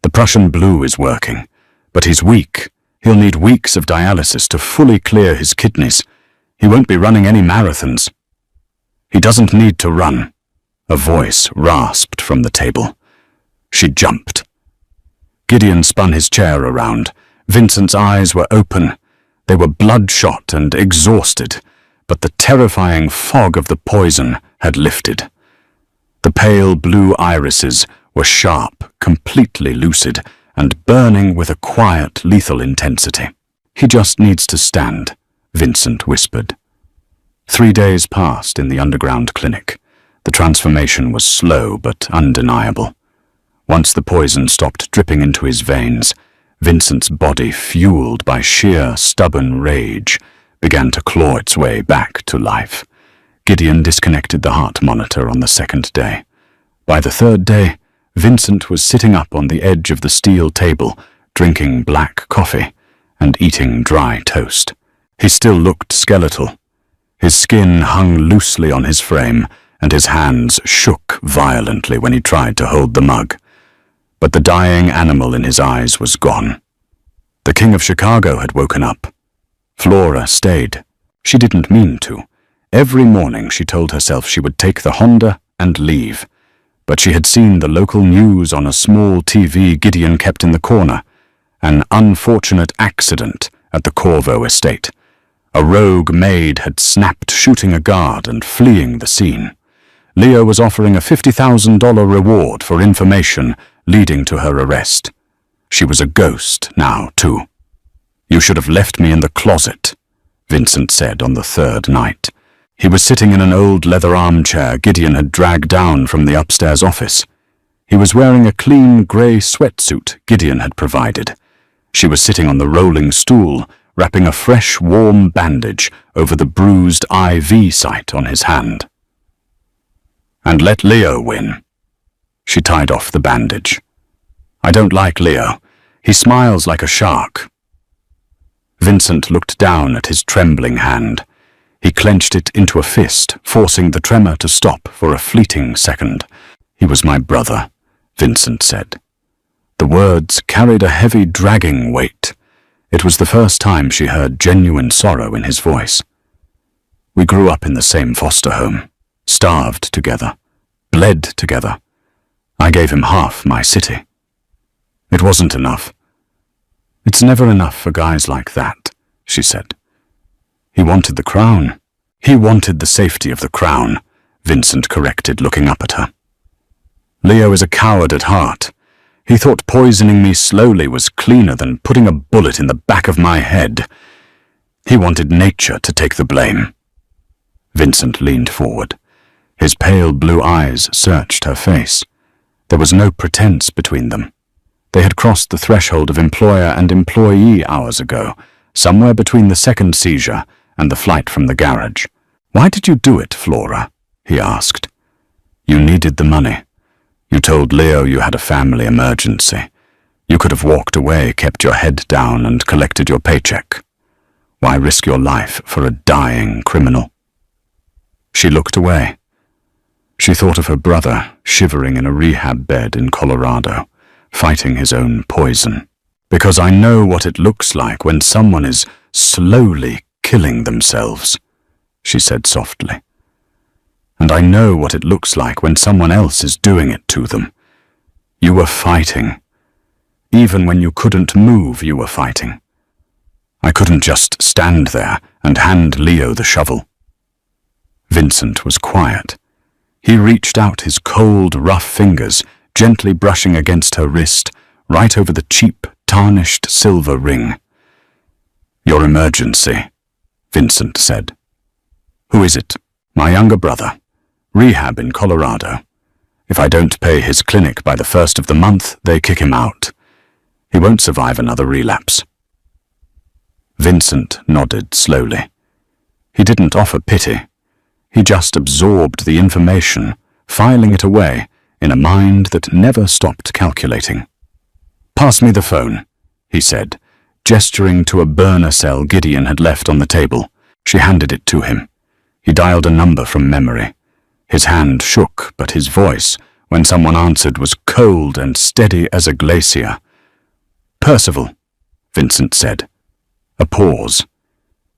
"The Prussian blue is working, but he's weak. He'll need weeks of dialysis to fully clear his kidneys. He won't be running any marathons." "He doesn't need to run," a voice rasped from the table. She jumped. Gideon spun his chair around. Vincent's eyes were open. They were bloodshot and exhausted, but the terrifying fog of the poison had lifted. The pale blue irises were sharp, completely lucid, and burning with a quiet, lethal intensity. "He just needs to stand," Vincent whispered. 3 days passed in the underground clinic. The transformation was slow but undeniable. Once the poison stopped dripping into his veins, Vincent's body, fueled by sheer, stubborn rage, began to claw its way back to life. Gideon disconnected the heart monitor on the second day. By the third day, Vincent was sitting up on the edge of the steel table, drinking black coffee and eating dry toast. He still looked skeletal. His skin hung loosely on his frame, and his hands shook violently when he tried to hold the mug. But the dying animal in his eyes was gone. The King of Chicago had woken up. Flora stayed. She didn't mean to. Every morning she told herself she would take the Honda and leave. But she had seen the local news on a small TV Gideon kept in the corner. An unfortunate accident at the Corvo estate. A rogue Maid had snapped, shooting a guard and fleeing the scene. Leo was offering a $50,000 reward for information leading to her arrest. She was a ghost now, too. "You should have left me in the closet," Vincent said on the third night. He was sitting in an old leather armchair Gideon had dragged down from the upstairs office. He was wearing a clean grey sweatsuit Gideon had provided. She was sitting on the rolling stool, wrapping a fresh, warm bandage over the bruised IV site on his hand. "And let Leo win." She tied off the bandage. "I don't like Leo. He smiles like a shark." Vincent looked down at his trembling hand. He clenched it into a fist, forcing the tremor to stop for a fleeting second. "He was my brother," Vincent said. The words carried a heavy, dragging weight. It was the first time she heard genuine sorrow in his voice. "We grew up in the same foster home, starved together, bled together. I gave him half my city. It wasn't enough. It's never enough for guys like that," she said. "He wanted the crown." "He wanted the safety of the crown," Vincent corrected, looking up at her. "Leo is a coward at heart. He thought poisoning me slowly was cleaner than putting a bullet in the back of my head. He wanted nature to take the blame." Vincent leaned forward. His pale blue eyes searched her face. There was no pretense between them. They had crossed the threshold of employer and employee hours ago, somewhere between the second seizure and the flight from the garage. "Why did you do it, Flora?" he asked. "You needed the money. You told Leo you had a family emergency. You could have walked away, kept your head down, and collected your paycheck. Why risk your life for a dying criminal?" She looked away. She thought of her brother shivering in a rehab bed in Colorado, fighting his own poison. "Because I know what it looks like when someone is slowly killing themselves," she said softly. and I know what it looks like when someone else is doing it to them. You were fighting. Even when you couldn't move, you were fighting. I couldn't just stand there and hand Leo the shovel. Vincent was quiet. He reached out his cold, rough fingers, gently brushing against her wrist, right over the cheap, tarnished silver ring. "Your emergency," Vincent said. "Who is it?" "My younger brother. Rehab in Colorado. If I don't pay his clinic by the 1st of the month, they kick him out. He won't survive another relapse." Vincent nodded slowly. He didn't offer pity. He just absorbed the information, filing it away in a mind that never stopped calculating. "Pass me the phone," he said, gesturing to a burner cell Gideon had left on the table. She handed it to him. He dialed a number from memory. His hand shook, but his voice, when someone answered, was cold and steady as a glacier. "Percival," Vincent said. A pause.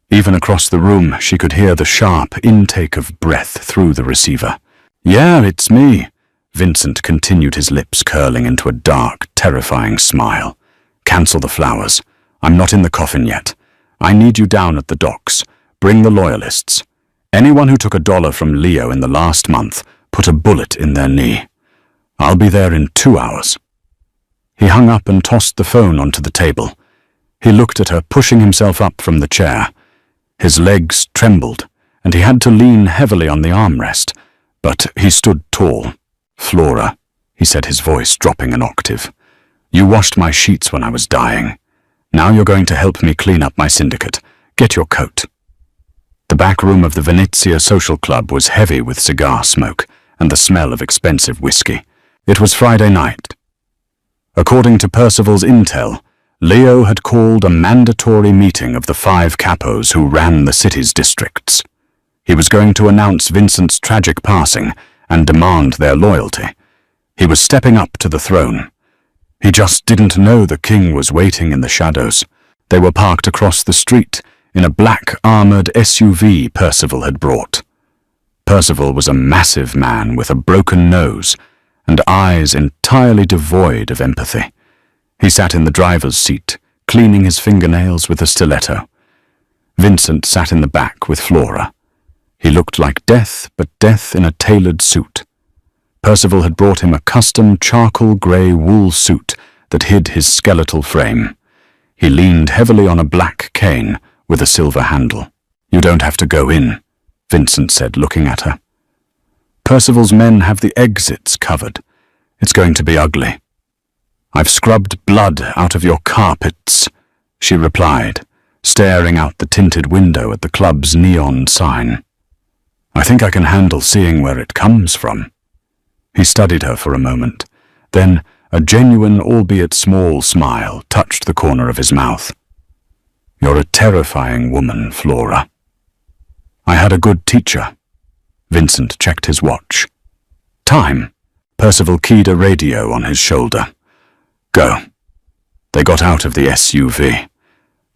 Even across the room, she could hear the sharp intake of breath through the receiver. "Yeah, it's me." Vincent continued, his lips curling into a dark, terrifying smile. "Cancel the flowers. I'm not in the coffin yet. I need you down at the docks. Bring the loyalists. Anyone who took $1 from Leo in the last month, put a bullet in their knee. I'll be there in 2 hours." He hung up and tossed the phone onto the table. He looked at her, pushing himself up from the chair. His legs trembled, and he had to lean heavily on the armrest, but he stood tall. "Flora," he said, his voice dropping an octave. "You washed my sheets when I was dying. Now you're going to help me clean up my syndicate. Get your coat." The back room of the Venezia Social Club was heavy with cigar smoke and the smell of expensive whiskey. It was Friday night. According to Percival's intel, Leo had called a mandatory meeting of the 5 capos who ran the city's districts. He was going to announce Vincent's tragic passing and demand their loyalty. He was stepping up to the throne. He just didn't know the king was waiting in the shadows. They were parked across the street in a black armored SUV Percival had brought. Percival was a massive man with a broken nose and eyes entirely devoid of empathy. He sat in the driver's seat, cleaning his fingernails with a stiletto. Vincent sat in the back with Flora. He looked like death, but death in a tailored suit. Percival had brought him a custom charcoal grey wool suit that hid his skeletal frame. He leaned heavily on a black cane with a silver handle. "You don't have to go in," Vincent said, looking at her. "Percival's men have the exits covered. It's going to be ugly." "I've scrubbed blood out of your carpets," she replied, staring out the tinted window at the club's neon sign. "I think I can handle seeing where it comes from." He studied her for a moment. Then a genuine, albeit small, smile touched the corner of his mouth. "You're a terrifying woman, Flora." "I had a good teacher." Vincent checked his watch. "Time." Percival keyed a radio on his shoulder. "Go." They got out of the SUV.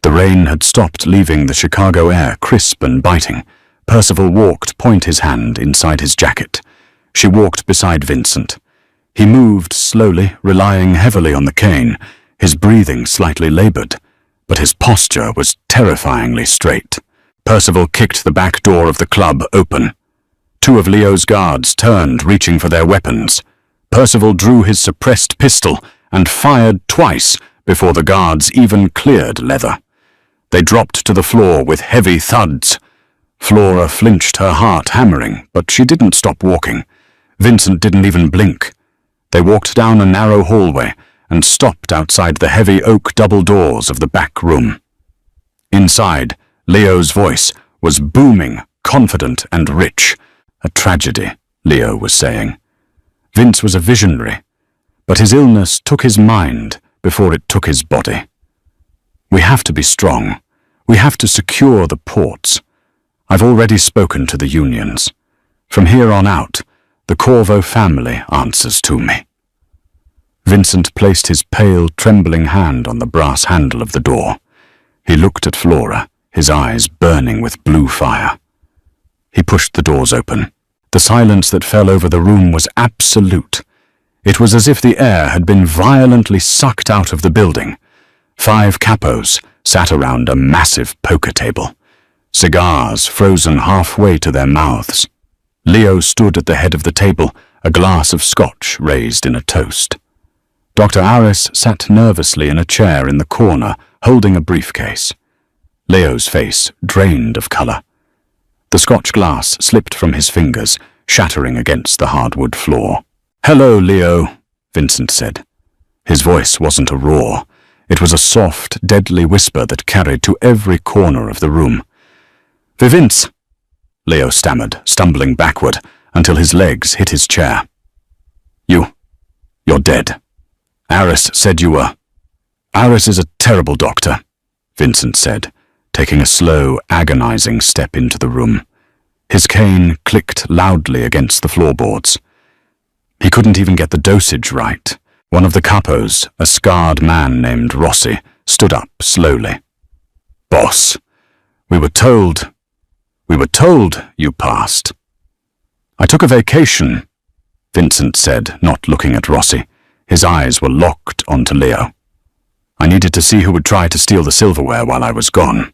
The rain had stopped, leaving the Chicago air crisp and biting. Percival walked, point his hand inside his jacket. She walked beside Vincent. He moved slowly, relying heavily on the cane, his breathing slightly labored, but his posture was terrifyingly straight. Percival kicked the back door of the club open. 2 of Leo's guards turned, reaching for their weapons. Percival drew his suppressed pistol and fired twice before the guards even cleared leather. They dropped to the floor with heavy thuds. Flora flinched, her heart hammering, but she didn't stop walking. Vincent didn't even blink. They walked down a narrow hallway and stopped outside the heavy oak double doors of the back room. Inside, Leo's voice was booming, confident and rich. "A tragedy," Leo was saying. Vince was a visionary, but his illness took his mind before it took his body. "We have to be strong. We have to secure the ports. I've already spoken to the unions. From here on out, the Corvo family answers to me." Vincent placed his pale, trembling hand on the brass handle of the door. He looked at Flora, his eyes burning with blue fire. He pushed the doors open. The silence that fell over the room was absolute. It was as if the air had been violently sucked out of the building. 5 capos sat around a massive poker table, cigars frozen halfway to their mouths. Leo stood at the head of the table, a glass of scotch raised in a toast. Dr. Aris sat nervously in a chair in the corner, holding a briefcase. Leo's face drained of colour. The scotch glass slipped from his fingers, shattering against the hardwood floor. "Hello, Leo," Vincent said. His voice wasn't a roar. It was a soft, deadly whisper that carried to every corner of the room. "Vince," Leo stammered, stumbling backward until his legs hit his chair. You're dead. Aris said you were." "Aris is a terrible doctor," Vincent said, taking a slow, agonizing step into the room. His cane clicked loudly against the floorboards. He couldn't even get the dosage right. One of the capos, a scarred man named Rossi, stood up slowly. "Boss, we were told you passed." "I took a vacation," Vincent said, not looking at Rossi. His eyes were locked onto Leo. "I needed to see who would try to steal the silverware while I was gone."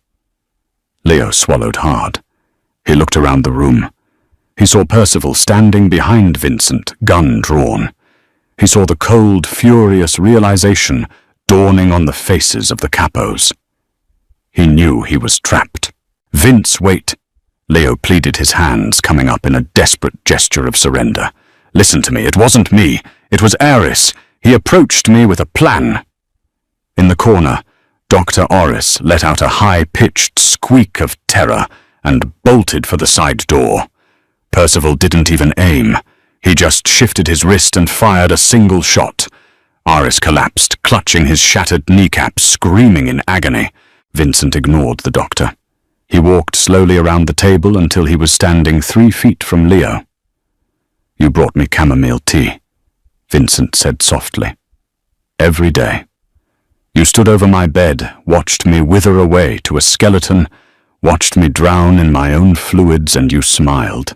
Leo swallowed hard. He looked around the room. He saw Percival standing behind Vincent, gun drawn. He saw the cold, furious realization dawning on the faces of the capos. He knew he was trapped. "Vince, wait." Leo pleaded, his hands coming up in a desperate gesture of surrender. "Listen to me. It wasn't me. It was Aris. He approached me with a plan." In the corner, Dr. Oris let out a high-pitched squeak of terror and bolted for the side door. Percival didn't even aim. He just shifted his wrist and fired a single shot. Aris collapsed, clutching his shattered kneecap, screaming in agony. Vincent ignored the doctor. He walked slowly around the table until he was standing 3 feet from Leo. "You brought me chamomile tea," Vincent said softly. "Every day. You stood over my bed, watched me wither away to a skeleton, watched me drown in my own fluids, and you smiled.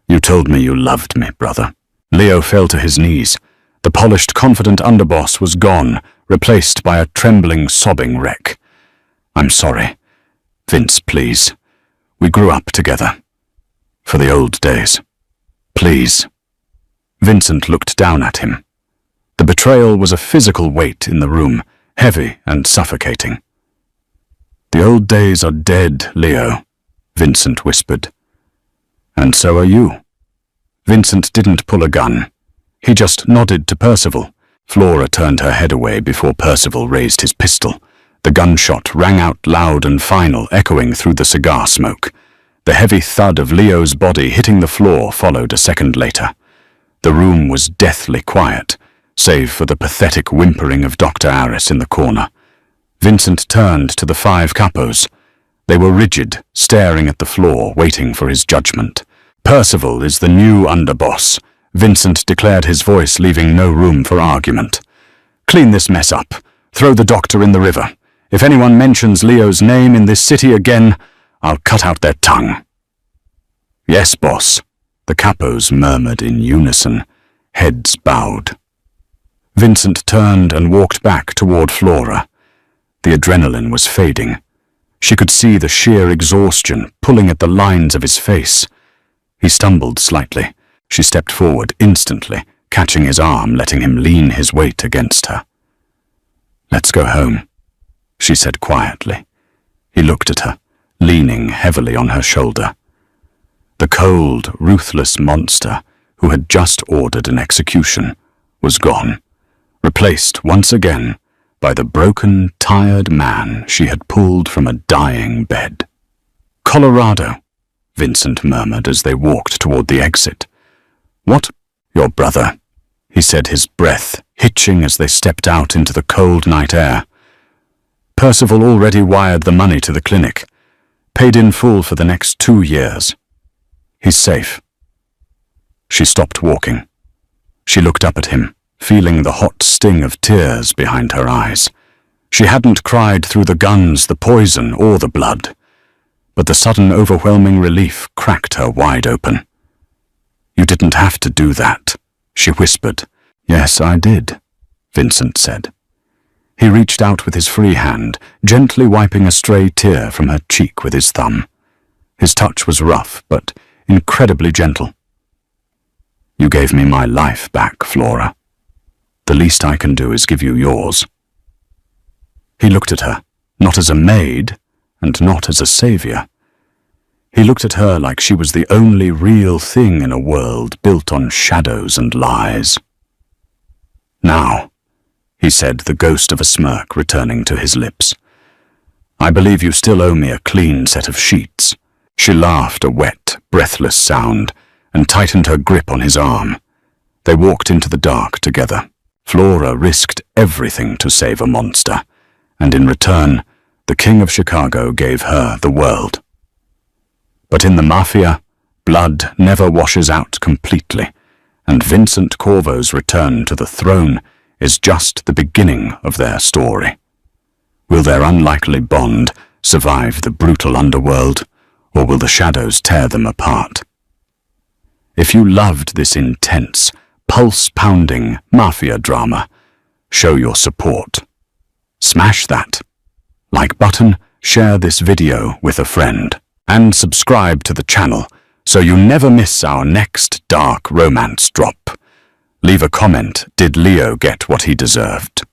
You told me you loved me, brother." Leo fell to his knees. The polished, confident underboss was gone, replaced by a trembling, sobbing wreck. "I'm sorry. Vince, please. We grew up together. For the old days. Please." Vincent looked down at him. The betrayal was a physical weight in the room, heavy and suffocating. "The old days are dead, Leo," Vincent whispered. "And so are you." Vincent didn't pull a gun. He just nodded to Percival. Flora turned her head away before Percival raised his pistol. The gunshot rang out loud and final, echoing through the cigar smoke. The heavy thud of Leo's body hitting the floor followed a second later. The room was deathly quiet, save for the pathetic whimpering of Dr. Aris in the corner. Vincent turned to the 5 capos. They were rigid, staring at the floor, waiting for his judgment. "Percival is the new underboss," Vincent declared, his voice leaving no room for argument. "Clean this mess up. Throw the doctor in the river. If anyone mentions Leo's name in this city again, I'll cut out their tongue." "Yes, boss," the capos murmured in unison, heads bowed. Vincent turned and walked back toward Flora. The adrenaline was fading. She could see the sheer exhaustion pulling at the lines of his face. He stumbled slightly. She stepped forward instantly, catching his arm, letting him lean his weight against her. "Let's go home," she said quietly. He looked at her, leaning heavily on her shoulder. The cold, ruthless monster who had just ordered an execution was gone, replaced once again by the broken, tired man she had pulled from a dying bed. "Colorado," Vincent murmured as they walked toward the exit. "What? Your brother," he said, his breath hitching as they stepped out into the cold night air. "Percival already wired the money to the clinic, paid in full for the next 2 years. He's safe." She stopped walking. She looked up at him, feeling the hot sting of tears behind her eyes. She hadn't cried through the guns, the poison, or the blood, but the sudden overwhelming relief cracked her wide open. You didn't have to do that, she whispered. Yes, I did, Vincent said. He reached out with his free hand, gently wiping a stray tear from her cheek with his thumb. His touch was rough, but incredibly gentle. You gave me my life back, Flora. The least I can do is give you yours. He looked at her, not as a maid, and not as a savior. He looked at her like she was the only real thing in a world built on shadows and lies. Now, he said, the ghost of a smirk returning to his lips, I believe you still owe me a clean set of sheets. She laughed a wet, breathless sound and tightened her grip on his arm. They walked into the dark together. Flora risked everything to save a monster, and in return, the King of Chicago gave her the world. But in the Mafia, blood never washes out completely, and Vincent Corvo's return to the throne is just the beginning of their story. Will their unlikely bond survive the brutal underworld, or will the shadows tear them apart? If you loved this intense, pulse-pounding Mafia drama, show your support. Smash that like button, share this video with a friend, and subscribe to the channel so you never miss our next dark romance drop. Leave a comment, did Leo get what he deserved?